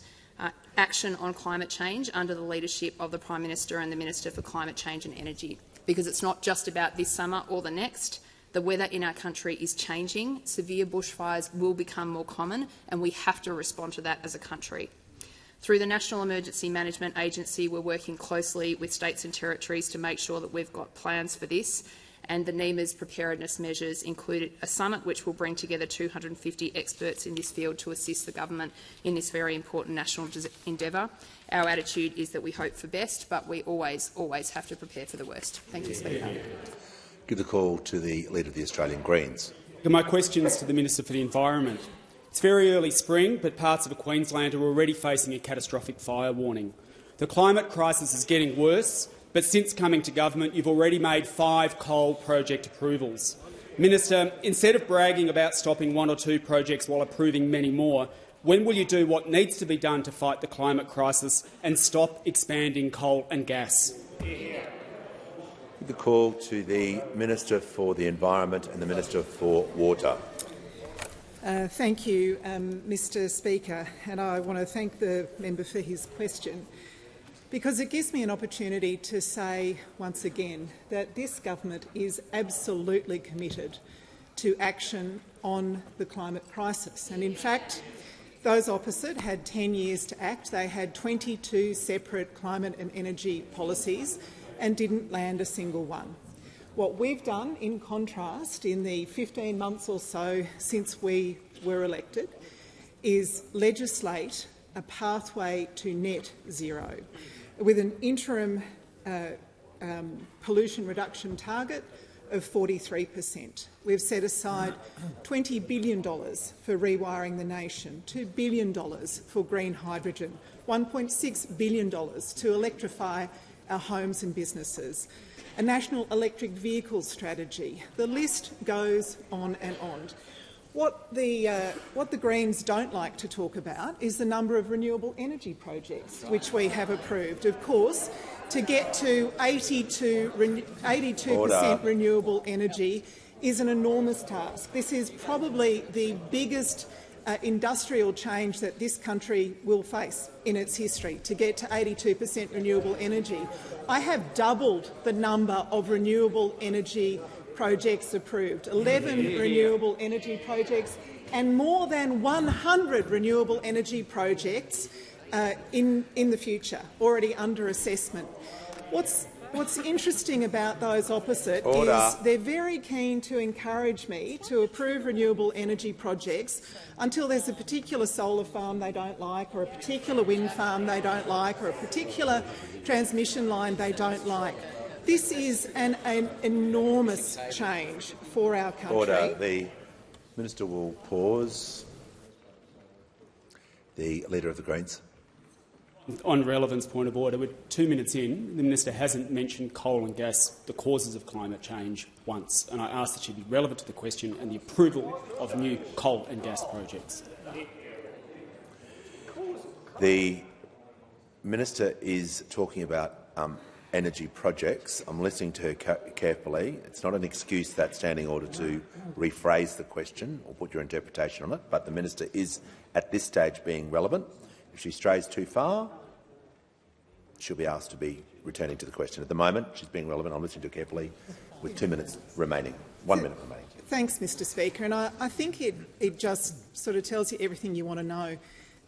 S21: action on climate change under the leadership of the Prime Minister and the Minister for Climate Change and Energy, because it's not just about this summer or the next. The weather in our country is changing. Severe bushfires will become more common, and we have to respond to that as a country. Through the National Emergency Management Agency, we're working closely with states and territories to make sure that we've got plans for this, and the NEMA's preparedness measures included a summit which will bring together 250 experts in this field to assist the government in this very important national endeavour. Our attitude is that we hope for best, but we always have to prepare for the worst. Thank you, Speaker.
S1: Give the call to the Leader of the Australian Greens.
S22: My question is to the Minister for the Environment. It's very early spring, but parts of Queensland are already facing a catastrophic fire warning. The climate crisis is getting worse, but since coming to government, you've already made 5 coal project approvals. Minister, instead of bragging about stopping 1 or 2 projects while approving many more, when will you do what needs to be done to fight the climate crisis and stop expanding coal and gas?
S1: The call to the Minister for the Environment and the Minister for Water.
S23: Thank you, Mr Speaker, and I want to thank the member for his question, because it gives me an opportunity to say once again that this government is absolutely committed to action on the climate crisis. And in fact, those opposite had 10 years to act. They had 22 separate climate and energy policies and didn't land a single one. What we've done, in contrast, in the 15 months or so since we were elected, is legislate a pathway to net zero with an interim pollution reduction target of 43%. We've set aside $20 billion for rewiring the nation, $2 billion for green hydrogen, $1.6 billion to electrify our homes and businesses, a national electric vehicle strategy. The list goes on and on. What the Greens don't like to talk about is the number of renewable energy projects which we have approved. Of course, to get to 82% renewable energy is an enormous task. This is probably the biggest industrial change that this country will face in its history, to get to 82% renewable energy. I have doubled the number of renewable energy projects approved, 11 renewable energy projects and more than 100 renewable energy projects in the future, already under assessment. What's interesting about those opposite is they're very keen to encourage me to approve renewable energy projects until there's a particular solar farm they don't like, or a particular wind farm they don't like, or a particular transmission line they don't like. This is an enormous change for our country.
S1: Order. The Minister will pause. The Leader of the Greens.
S22: On relevance, point of order, we're 2 minutes in. The Minister hasn't mentioned coal and gas, the causes of climate change, once, and I ask that she be relevant to the question and the approval of new coal and gas projects.
S1: The Minister is talking about energy projects. I'm listening to her carefully. It's not an excuse, that standing order, to rephrase the question or put your interpretation on it, but the Minister is at this stage being relevant. If she strays too far, she'll be asked to be returning to the question. At the moment, she's being relevant. I'm listening to her carefully with 2 minutes remaining. 1 minute remaining.
S23: Thanks, Mr Speaker. And I think it just sort of tells you everything you want to know.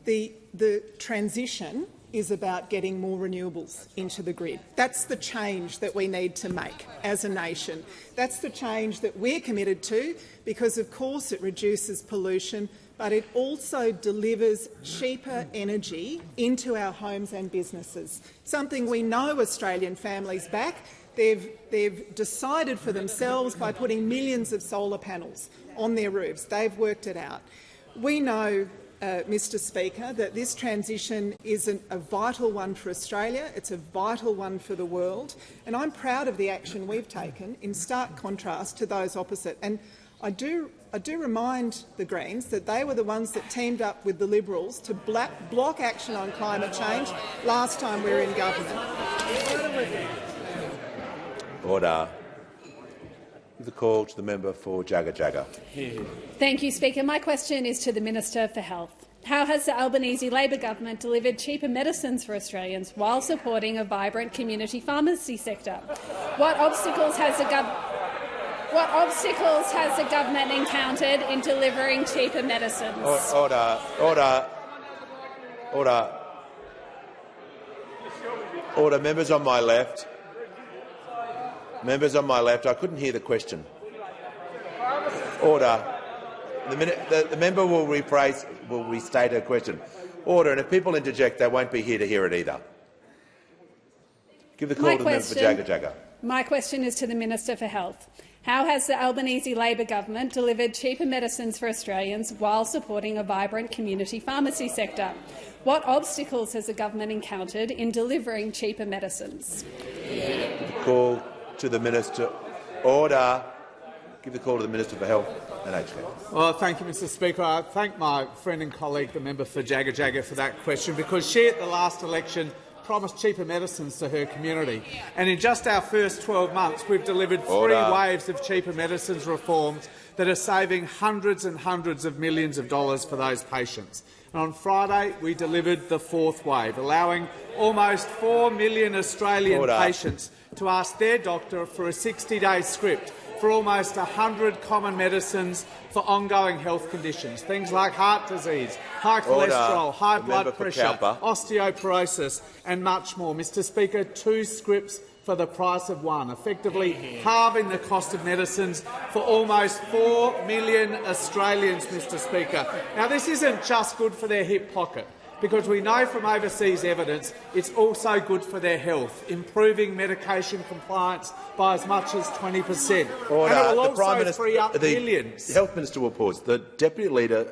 S23: The transition is about getting more renewables into the grid. That's the change that we need to make as a nation. That's the change that we're committed to because, of course, it reduces pollution, but it also delivers cheaper energy into our homes and businesses, something we know Australian families back. They've decided for themselves by putting millions of solar panels on their roofs. They've worked it out. We know, Mr Speaker, that this transition is a vital one for Australia. It's a vital one for the world, and I'm proud of the action we've taken in stark contrast to those opposite. And I do remind the Greens that they were the ones that teamed up with the Liberals to block action on climate change last time we were in government.
S1: Order. The call to the member for Jagga Jagga.
S2: Thank you, Speaker. My question is to the Minister for Health. How has the Albanese Labor government delivered cheaper medicines for Australians while supporting a vibrant community pharmacy sector? What obstacles has the government encountered in delivering cheaper medicines?
S1: Order. Members on my left. Members on my left, I couldn't hear the question. Order. The member will restate her question. Order, and if people interject, they won't be here to hear it either. Give the call to the member for Jagga Jagga.
S2: My question is to the Minister for Health. How has the Albanese Labor government delivered cheaper medicines for Australians while supporting a vibrant community pharmacy sector? What obstacles has the government encountered in delivering cheaper medicines?
S1: Call to the Minister. Order. Give the call to the Minister for Health and Aged Care.
S13: Well, thank you, Mr Speaker. I thank my friend and colleague, the member for Jagga Jagga, for that question, because she, at the last election, promised cheaper medicines to her community. And in just our first 12 months, we've delivered three waves of cheaper medicines reforms that are saving hundreds and hundreds of millions of dollars for those patients. And on Friday, we delivered the fourth wave, allowing almost 4 million Australian patients to ask their doctor for a 60-day script for almost 100 common medicines for ongoing health conditions, things like heart disease, high cholesterol, high blood pressure, osteoporosis and much more. Mr Speaker, 2 scripts for the price of 1, effectively halving the cost of medicines for almost 4 million Australians, Mr Speaker. Now, this isn't just good for their hip pocket, because we know from overseas evidence it's also good for their health, improving medication compliance by as much as 20%.
S1: Order.
S13: And it will
S1: the
S13: also
S1: Prime Minister,
S13: free up
S1: the
S13: millions.
S1: The Health Minister will pause. The Deputy Leader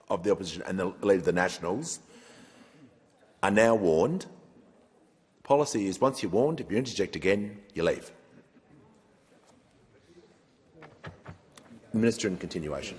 S1: of the Opposition and the Leader of the Nationals are now warned. The policy is once you're warned, if you interject again, you leave. The Minister in continuation.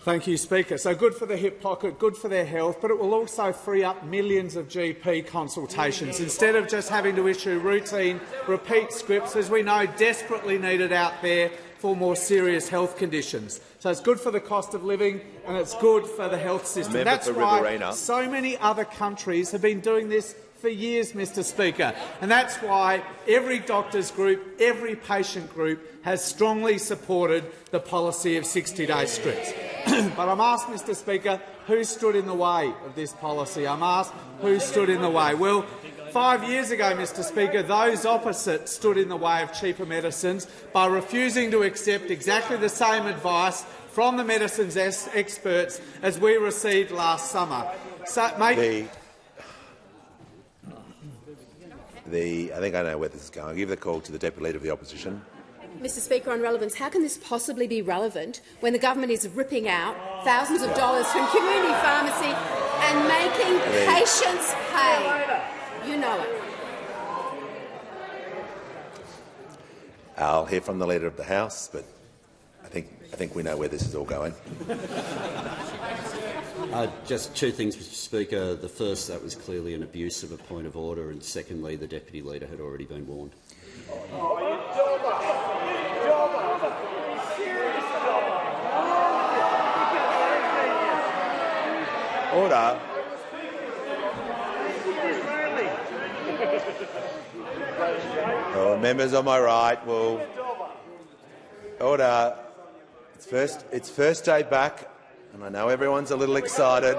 S13: Thank you, Speaker. So good for the hip pocket, good for their health, but it will also free up millions of GP consultations instead of just having to issue routine, repeat scripts, as we know desperately needed out there for more serious health conditions. So it's good for the cost of living and it's good for the health system. That's why so many other countries have been doing this for years, Mr Speaker, and that's why every doctors group, every patient group has strongly supported the policy of 60-day scripts. But I'm asked, Mr Speaker, who stood in the way of this policy? I'm asked who stood in the way. Well, 5 years ago, Mr Speaker, those opposite stood in the way of cheaper medicines by refusing to accept exactly the same advice from the medicines experts as we received last summer. So,
S1: I think I know where this is going. I'll give the call to the Deputy Leader of the Opposition.
S12: Mr Speaker, on relevance, how can this possibly be relevant when the government is ripping out thousands of dollars from community pharmacy and making patients pay? You know it.
S1: I'll hear from the Leader of the House, but I think we know where this is all going.
S8: Just 2 things, Mr Speaker. The first, that was clearly an abuse of a point of order, and secondly, the Deputy Leader had already been warned.
S1: Order. Members on my right will order. It's first day back, and I know everyone's a little excited.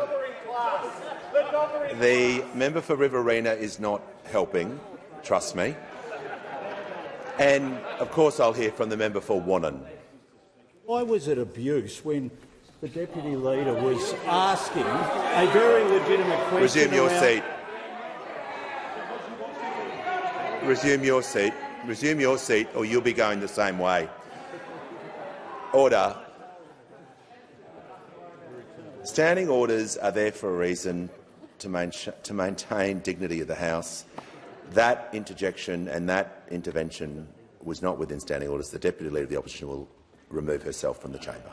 S1: The member for Riverina is not helping, trust me. And, of course, I'll hear from the member for Wannon.
S3: Why was it abuse when the Deputy Leader was asking a very legitimate question?
S1: Resume your seat. Resume your seat. Resume your seat, or you'll be going the same way. Order. Standing orders are there for a reason, to maintain dignity of the House. That interjection and that intervention was not within standing orders. The Deputy Leader of the Opposition will remove herself from the chamber.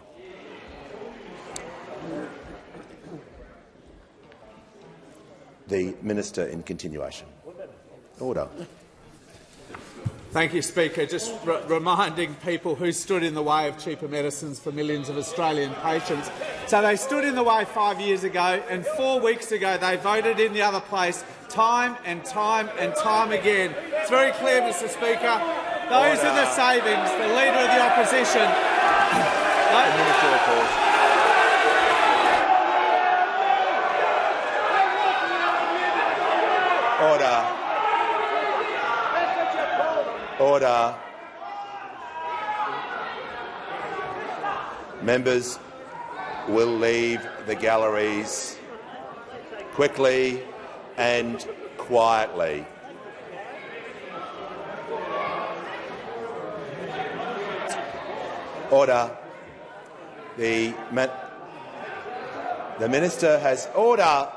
S1: The Minister in continuation. Order.
S13: Thank you, Speaker. Just reminding people who stood in the way of cheaper medicines for millions of Australian patients. So they stood in the way 5 years ago, and 4 weeks ago they voted in the other place time and time and time again. It's very clear, Mr Speaker. Those are the savings. The Leader of the Opposition.
S1: Order. Order. Members will leave the galleries quickly and quietly. Order. The Minister has order.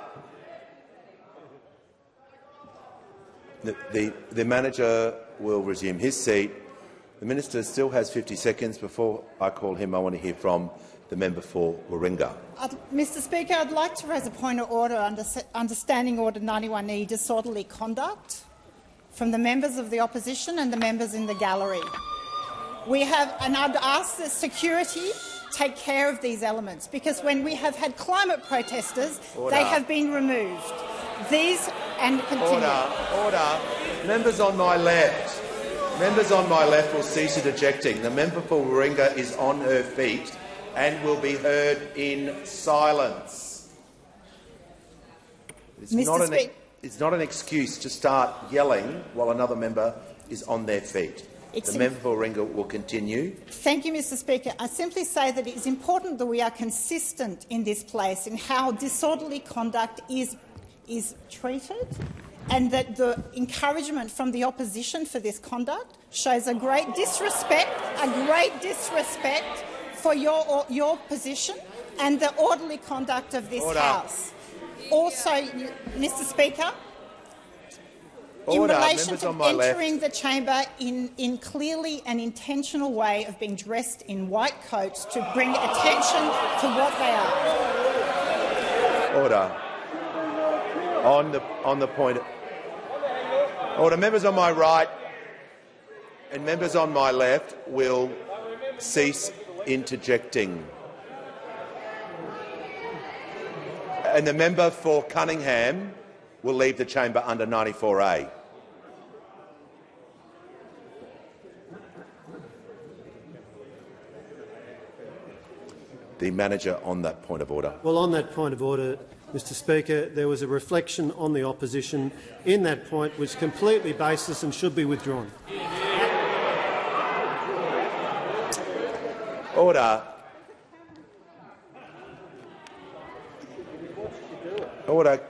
S1: The manager will resume his seat. The Minister still has 50 seconds. Before I call him, I want to hear from the member for Warringah.
S5: Mr Speaker, I'd like to raise a point of order under Standing Order 91E, disorderly conduct, from the members of the opposition and the members in the gallery. And I'd ask that security take care of these elements, because when we have had climate protesters, they have been removed. These and continue.
S1: Order. Members on my left. Members on my left will cease interjecting. The member for Warringah is on her feet and will be heard in silence. It's not an excuse to start yelling while another member is on their feet. The member for Warringah will continue.
S5: Thank you, Mr Speaker. I simply say that it is important that we are consistent in this place in how disorderly conduct is treated, and that the encouragement from the opposition for this conduct shows a great disrespect for your position and the orderly conduct of this House. Also, Mr Speaker, in relation to entering the chamber in clearly an intentional way of being dressed in white coats to bring attention to what they are.
S1: Order. On the point. Order. Members on my right and members on my left will cease interjecting. And the member for Cunningham will leave the chamber under 94A. The manager on that point of order.
S19: Well, on that point of order, Mr Speaker, there was a reflection on the opposition in that point which is completely baseless and should be withdrawn.
S1: Order. Order.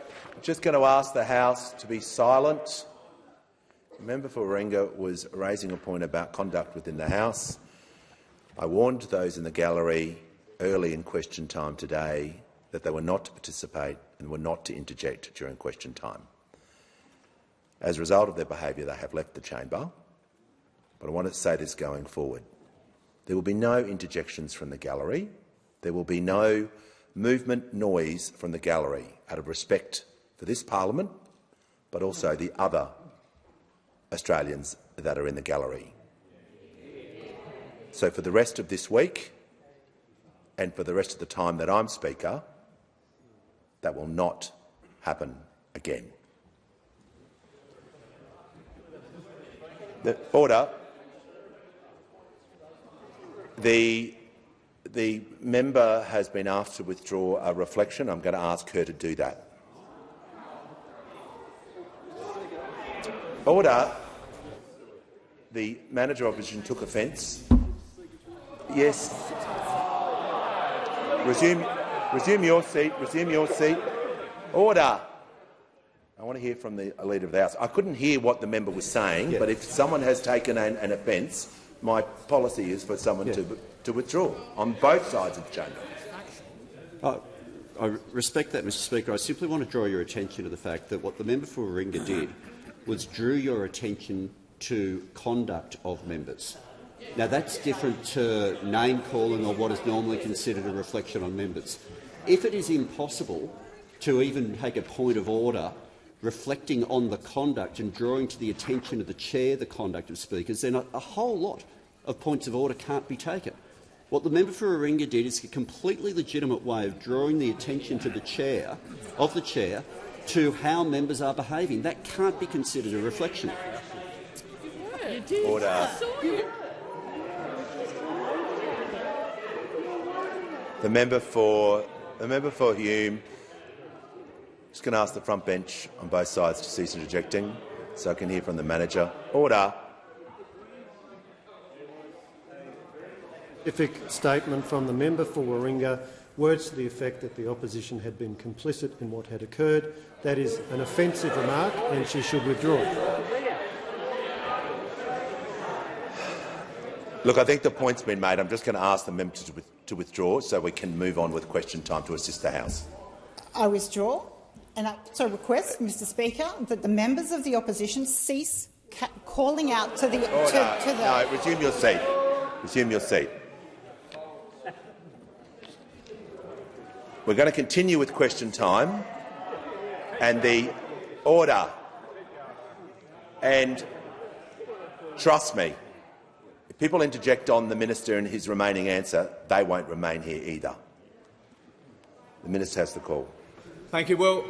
S1: Just going to ask the House to be silent. The member for Warringah was raising a point about conduct within the House. I warned those in the gallery early in question time today that they were not to participate and were not to interject during question time. As a result of their behaviour, they have left the chamber. But I want to say this going forward. There will be no interjections from the gallery. There will be no movement noise from the gallery out of respect for this parliament, but also the other Australians that are in the gallery. So for the rest of this week and for the rest of the time that I'm Speaker, that will not happen again. Order. The member has been asked to withdraw a reflection. I'm going to ask her to do that. Order. The manager of opposition took offence. Yes. Resume your seat. Resume your seat. Order. I want to hear from the Leader of the House. I couldn't hear what the member was saying, but if someone has taken an offence, my policy is for someone to withdraw on both sides of the chamber.
S8: I respect that, Mr Speaker. I simply want to draw your attention to the fact that what the member for Warringah did was drew your attention to conduct of members. Now, that's different to name-calling or what is normally considered a reflection on members. If it is impossible to even take a point of order reflecting on the conduct and drawing to the attention of the chair the conduct of speakers, then a whole lot of points of order can't be taken. What the member for Warringah did is a completely legitimate way of drawing the attention to the chair to how members are behaving. That can't be considered a reflection.
S1: Order. The member for Hume. Just going to ask the front bench on both sides to cease interjecting, so I can hear from the manager. Order.
S19: Specific statement from the member for Warringah, words to the effect that the opposition had been complicit in what had occurred. That is an offensive remark, and she should withdraw.
S1: Look, I think the point's been made. I'm just going to ask the member to withdraw so we can move on with question time to assist the House.
S5: I withdraw, and I also request, Mr Speaker, that the members of the opposition cease calling out to the—
S1: No, resume your seat. Resume your seat. We're going to continue with question time and the order. And trust me, if people interject on the minister and his remaining answer, they won't remain here either. The minister has the call.
S13: Thank you. Well,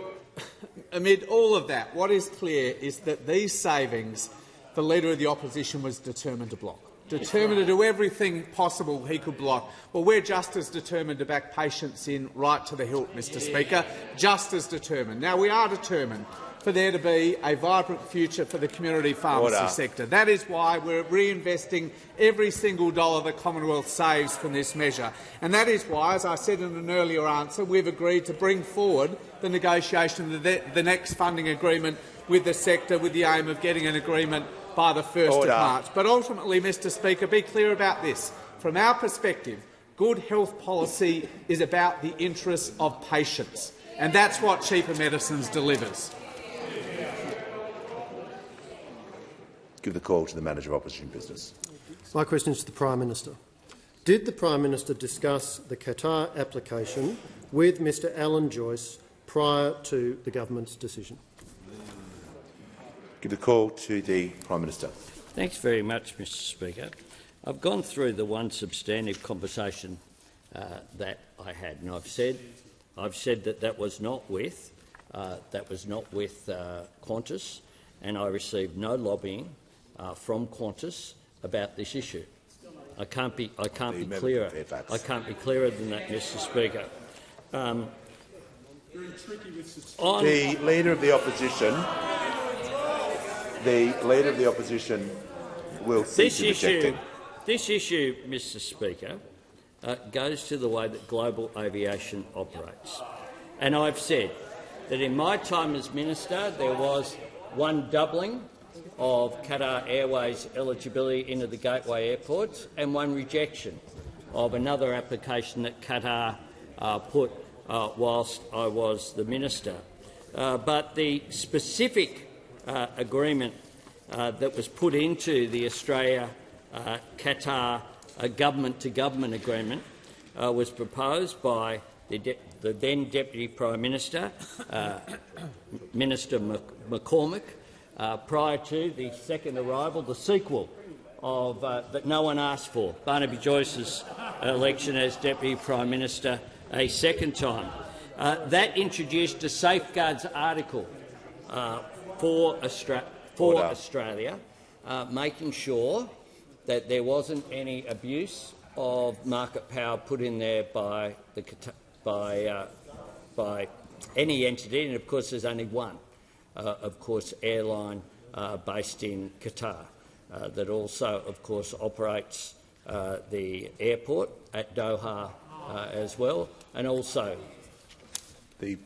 S13: amid all of that, what is clear is that these savings the Leader of the Opposition was determined to block. Determined to do everything possible he could block. Well, we're just as determined to back patients in right to the hilt, Mr Speaker, just as determined. Now, we are determined for there to be a vibrant future for the community pharmacy sector. That is why we're reinvesting every single dollar the Commonwealth saves from this measure. And that is why, as I said in an earlier answer, we've agreed to bring forward the negotiation of the next funding agreement with the sector with the aim of getting an agreement by the 1st of March. But ultimately, Mr Speaker, be clear about this. From our perspective, good health policy is about the interests of patients, and that's what cheaper medicines delivers.
S1: Give the call to the Manager of Opposition Business.
S19: My question is to the Prime Minister. Did the Prime Minister discuss the Qatar application with Mr Alan Joyce prior to the government's decision?
S1: Give the call to the Prime Minister.
S6: Thanks very much, Mr Speaker. I've gone through the one substantive conversation that I had, and I've said that was not with Qantas, and I received no lobbying from Qantas about this issue. I can't be clearer. I can't be clearer than that, Mr Speaker.
S1: The Leader of the Opposition. The Leader of the Opposition will cease interjecting.
S6: This issue, Mr Speaker, goes to the way that global aviation operates. And I've said that in my time as Minister there was one doubling of Qatar Airways eligibility into the gateway airports and one rejection of another application that Qatar put whilst I was the Minister. But the specific agreement that was put into the Australia-Qatar government-to-government agreement was proposed by the then Deputy Prime Minister, Minister McCormack, prior to the second arrival, the sequel of that no one asked for, Barnaby Joyce's election as Deputy Prime Minister a second time. That introduced a safeguards article for Australia, making sure that there wasn't any abuse of market power put in there by any entity, and of course there's only one, airline based in Qatar, that also, of course, operates the airport at Doha as well, and also
S1: the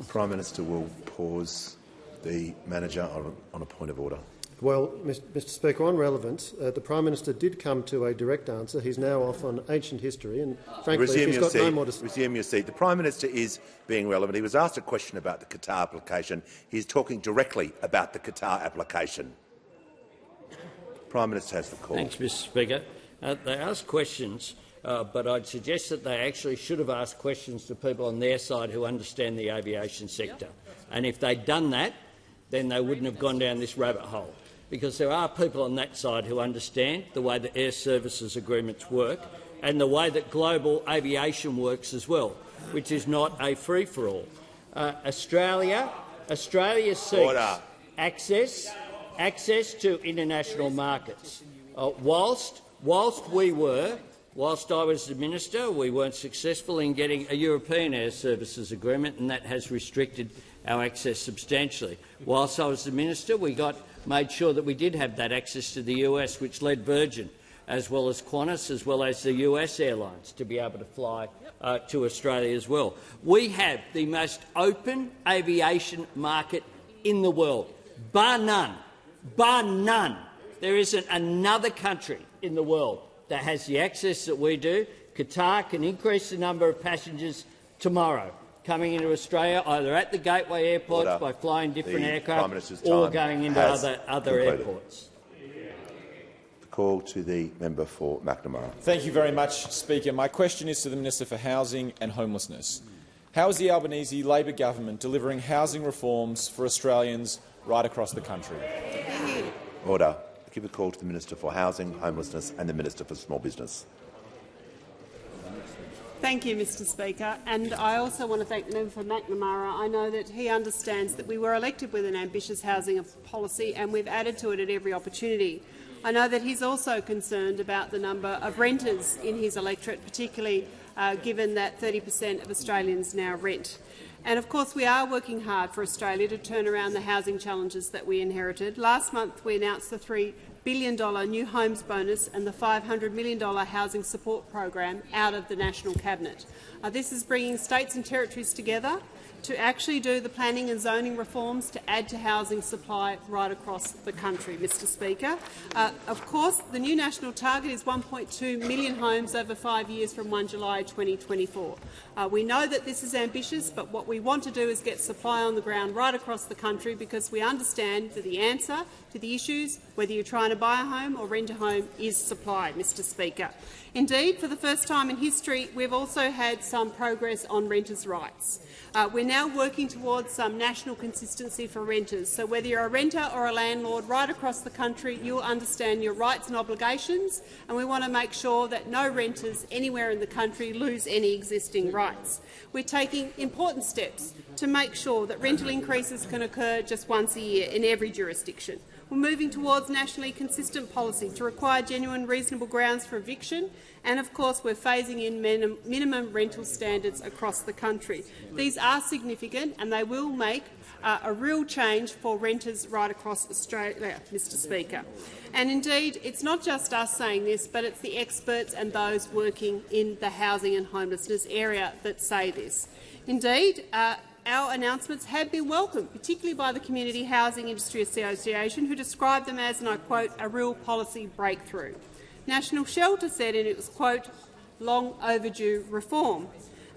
S1: Prime Minister will pause the manager on a point of order.
S19: Well, Mr Speaker, on relevance, the Prime Minister did come to a direct answer. He's now off on ancient history, and frankly, he's got no more to say.
S1: Resume your seat. The Prime Minister is being relevant. He was asked a question about the Qatar application. He's talking directly about the Qatar application. Prime Minister has the call.
S6: Thanks, Mr Speaker. They asked questions, but I'd suggest that they actually should have asked questions to people on their side who understand the aviation sector. And if they'd done that, then they wouldn't have gone down this rabbit hole, because there are people on that side who understand the way the air services agreements work and the way that global aviation works as well, which is not a free-for-all. Australia seeks access to international markets. Whilst I was the minister, we weren't successful in getting a European air services agreement, and that has restricted our access substantially. Whilst I was the minister, we made sure that we did have that access to the US, which led Virgin, as well as Qantas, as well as the US airlines, to be able to fly to Australia as well. We have the most open aviation market in the world, bar none. Bar none. There isn't another country in the world that has the access that we do. Qatar can increase the number of passengers tomorrow coming into Australia, either at the gateway airports by flying different aircraft or going into other airports.
S1: The call to the member for McNamara.
S7: Thank you very much, Speaker. My question is to the Minister for Housing and Homelessness. How is the Albanese Labor government delivering housing reforms for Australians right across the country?
S1: Order. I give a call to the Minister for Housing, Homelessness and the Minister for Small Business.
S9: Thank you, Mr Speaker. And I also want to thank the member for McNamara. I know that he understands that we were elected with an ambitious housing policy and we've added to it at every opportunity. I know that he's also concerned about the number of renters in his electorate, particularly given that 30% of Australians now rent. And of course we are working hard for Australia to turn around the housing challenges that we inherited. Last month we announced the $3 billion new homes bonus and the $500 million housing support program out of the National Cabinet. This is bringing states and territories together to actually do the planning and zoning reforms to add to housing supply right across the country, Mr Speaker. Of course, the new national target is 1.2 million homes over 5 years from 1 July 2024. We know that this is ambitious, but what we want to do is get supply on the ground right across the country, because we understand that the answer to the issues, whether you're trying to buy a home or rent a home, is supply, Mr Speaker. Indeed, for the first time in history, we've also had some progress on renters' rights. We're now working towards some national consistency for renters. So whether you're a renter or a landlord right across the country, you'll understand your rights and obligations, and we want to make sure that no renters anywhere in the country lose any existing rights. We're taking important steps to make sure that rental increases can occur just once a year in every jurisdiction. We're moving towards nationally consistent policy to require genuine reasonable grounds for eviction, and of course we're phasing in minimum rental standards across the country. These are significant and they will make a real change for renters right across Australia, Mr Speaker. And indeed, it's not just us saying this, but it's the experts and those working in the housing and homelessness area that say this. Indeed, our announcements have been welcomed, particularly by the Community Housing Industry Association, who described them as, and I quote, a real policy breakthrough. National Shelter said it was, quote, long overdue reform.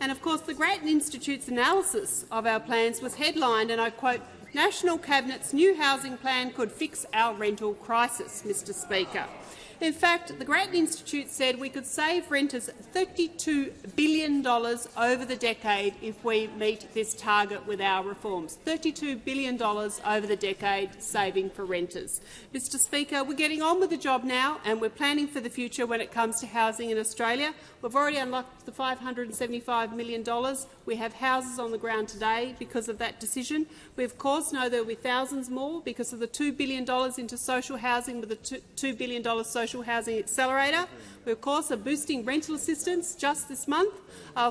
S9: And of course the Grattan Institute's analysis of our plans was headlined, and I quote, National Cabinet's new housing plan could fix our rental crisis, Mr Speaker. In fact, the Grattan Institute said we could save renters $32 billion over the decade if we meet this target with our reforms. $32 billion over the decade saving for renters. Mr Speaker, we're getting on with the job now and we're planning for the future when it comes to housing in Australia. We've already unlocked the $575 million. We have houses on the ground today because of that decision. We, of course, know there will be thousands more because of the $2 billion into social housing with the $2 billion social Social Housing Accelerator. We, of course, are boosting rental assistance just this month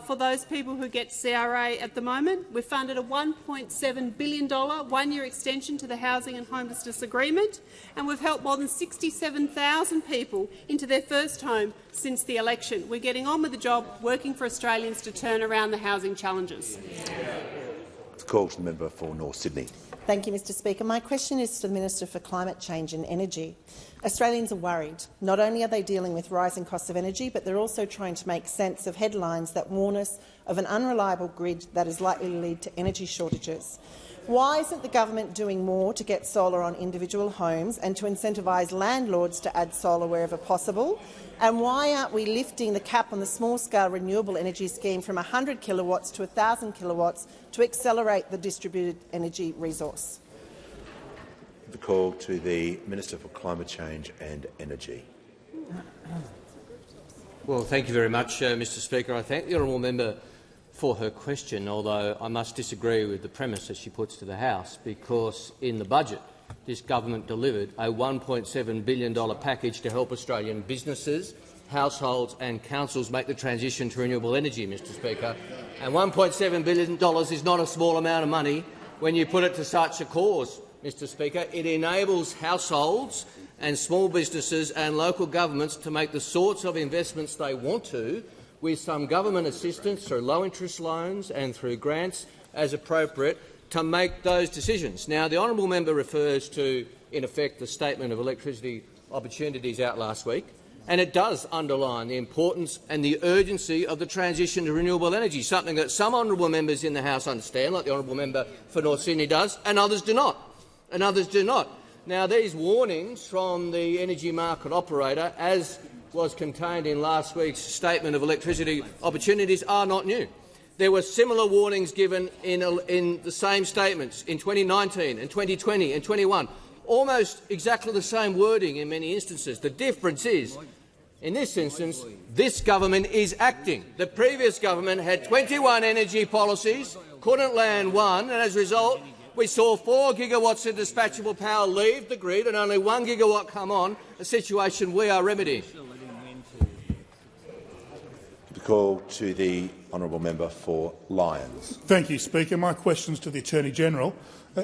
S9: for those people who get CRA at the moment. We've funded a $1.7 billion one-year extension to the Housing and Homelessness Agreement, and we've helped more than 67,000 people into their first home since the election. We're getting on with the job, working for Australians to turn around the housing challenges.
S1: The call to the member for North Sydney.
S10: Thank you, Mr Speaker. My question is to the Minister for Climate Change and Energy. Australians are worried. Not only are they dealing with rising costs of energy, but they're also trying to make sense of headlines that warn us of an unreliable grid that is likely to lead to energy shortages. Why isn't the government doing more to get solar on individual homes and to incentivise landlords to add solar wherever possible? And why aren't we lifting the cap on the small-scale renewable energy scheme from 100 kilowatts to 1,000 kilowatts to accelerate the distributed energy resource?
S1: The call to the Minister for Climate Change and Energy.
S11: Well, thank you very much, Mr Speaker. I thank the honourable member for her question, although I must disagree with the premise that she puts to the House, because in the budget this government delivered a $1.7 billion package to help Australian businesses, households and councils make the transition to renewable energy, Mr Speaker. And $1.7 billion is not a small amount of money when you put it to such a cause, Mr Speaker. It enables households and small businesses and local governments to make the sorts of investments they want to, with some government assistance through low-interest loans and through grants as appropriate, to make those decisions. Now, the honourable member refers to, in effect, the Statement of Electricity Opportunities out last week, and it does underline the importance and the urgency of the transition to renewable energy, something that some honourable members in the House understand, like the honourable member for North Sydney does, and others do not. Now, these warnings from the energy market operator, as was contained in last week's Statement of Electricity Opportunities, are not new. There were similar warnings given in the same statements in 2019 and 2020 and 21, almost exactly the same wording in many instances. The difference is, in this instance, this government is acting. The previous government had 21 energy policies, couldn't land one, and as a result we saw 4 gigawatts of dispatchable power leave the grid and only 1 gigawatt come on, a situation we are remedying.
S1: The call to the honourable member for Lyons.
S14: Thank you, Speaker. My question is to the Attorney-General.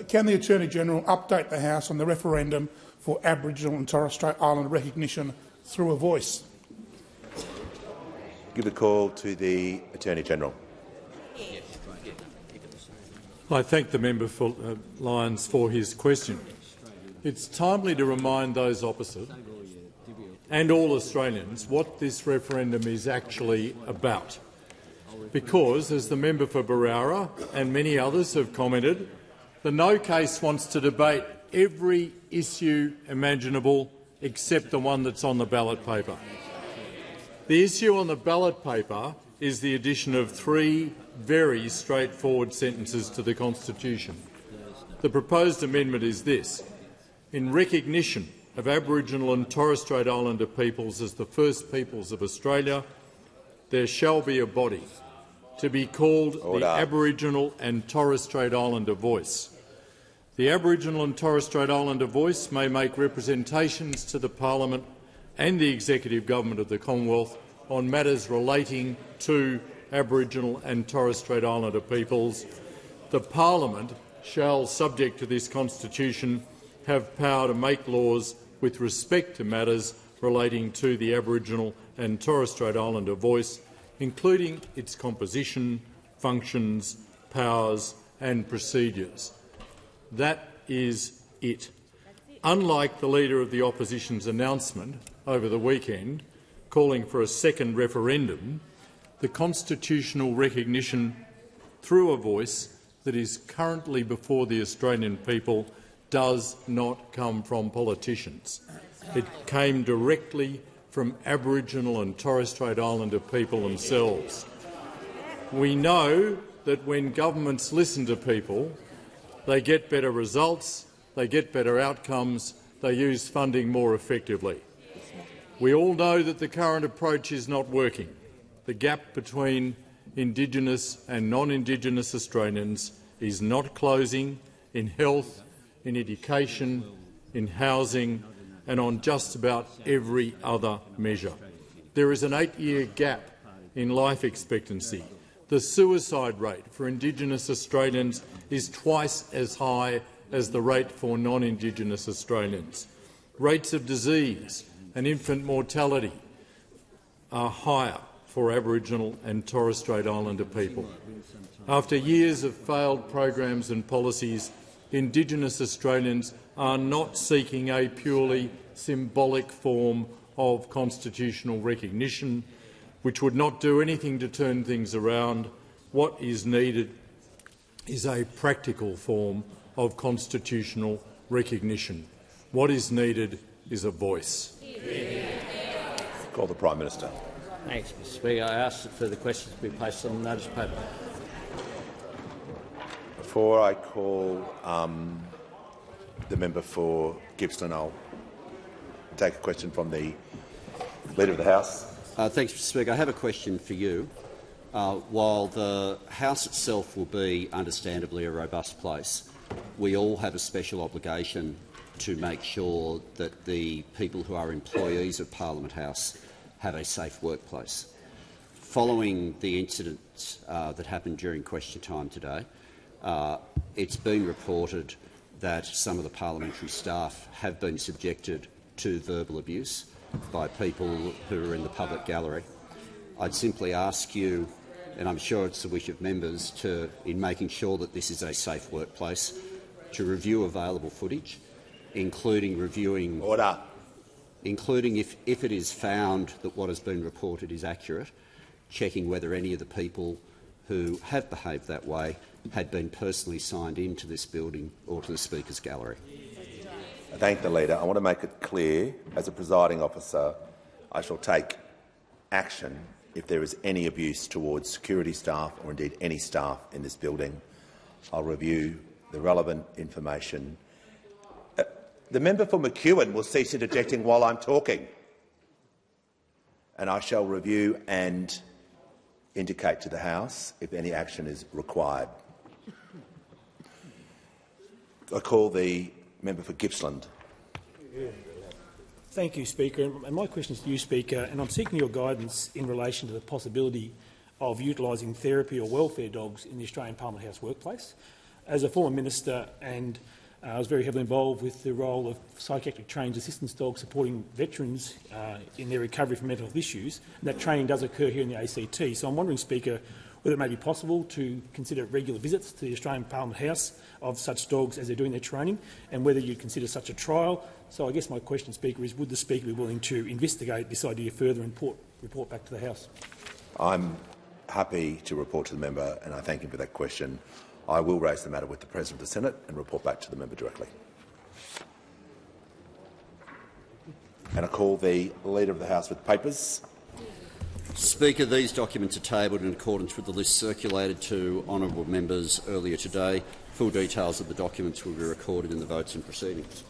S14: Can the Attorney-General update the House on the referendum for Aboriginal and Torres Strait Islander recognition through a voice?
S1: Give the call to the Attorney-General.
S24: I thank the member for Lyons for his question. It's timely to remind those opposite and all Australians what this referendum is actually about, because, as the member for Barara and many others have commented, the No case wants to debate every issue imaginable except the one that's on the ballot paper. The issue on the ballot paper is the addition of 3 very straightforward sentences to the Constitution. The proposed amendment is this: in recognition of Aboriginal and Torres Strait Islander peoples as the first peoples of Australia, there shall be a body to be called the Aboriginal and Torres Strait Islander Voice. The Aboriginal and Torres Strait Islander Voice may make representations to the Parliament and the Executive Government of the Commonwealth on matters relating to Aboriginal and Torres Strait Islander peoples. The Parliament shall, subject to this Constitution, have power to make laws with respect to matters relating to the Aboriginal and Torres Strait Islander voice, including its composition, functions, powers and procedures. That is it. Unlike the Leader of the Opposition's announcement over the weekend calling for a second referendum, the constitutional recognition through a voice that is currently before the Australian people does not come from politicians. It came directly from Aboriginal and Torres Strait Islander people themselves. We know that when governments listen to people, they get better results, they get better outcomes, they use funding more effectively. We all know that the current approach is not working. The gap between Indigenous and non-Indigenous Australians is not closing in health, in education, in housing and on just about every other measure. There is an 8-year gap in life expectancy. The suicide rate for Indigenous Australians is twice as high as the rate for non-Indigenous Australians. Rates of disease and infant mortality are higher for Aboriginal and Torres Strait Islander people. After years of failed programs and policies, Indigenous Australians are not seeking a purely symbolic form of constitutional recognition, which would not do anything to turn things around. What is needed is a practical form of constitutional recognition. What is needed is a voice.
S1: Call the Prime Minister.
S6: Thanks, Mr Speaker. I ask that further questions be placed on the notice paper.
S1: Before I call the member for Gippsland, I'll take a question from the Leader of the House.
S8: Thanks, Mr Speaker. I have a question for you. While the House itself will be understandably a robust place, we all have a special obligation to make sure that the people who are employees of Parliament House have a safe workplace. Following the incident that happened during question time today, it's been reported that some of the parliamentary staff have been subjected to verbal abuse by people who are in the public gallery. I'd simply ask you, and I'm sure it's the wish of members, in making sure that this is a safe workplace, to review available footage, including reviewing, including if it is found that what has been reported is accurate, checking whether any of the people who have behaved that way had been personally signed into this building or to the Speaker's gallery.
S1: I thank the Leader. I want to make it clear, as a presiding officer, I shall take action if there is any abuse towards security staff or indeed any staff in this building. I'll review the relevant information. The member for McEwen will cease interjecting while I'm talking, and I shall review and indicate to the House if any action is required. I call the member for Gippsland.
S4: Thank you, Speaker. And my question is to you, Speaker, and I'm seeking your guidance in relation to the possibility of utilising therapy or welfare dogs in the Australian Parliament House workplace. As a former minister, and I was very heavily involved with the role of psychiatric trained assistance dogs supporting veterans in their recovery from mental health issues. And that training does occur here in the ACT. So I'm wondering, Speaker, whether it may be possible to consider regular visits to the Australian Parliament House of such dogs as they're doing their training, and whether you'd consider such a trial. So I guess my question, Speaker, is would the Speaker be willing to investigate this idea further and report back to the House?
S1: I'm happy to report to the member, and I thank him for that question. I will raise the matter with the President of the Senate and report back to the member directly. And I call the Leader of the House with papers.
S8: Speaker, these documents are tabled in accordance with the list circulated to honourable members earlier today. Full details of the documents will be recorded in the votes and proceedings.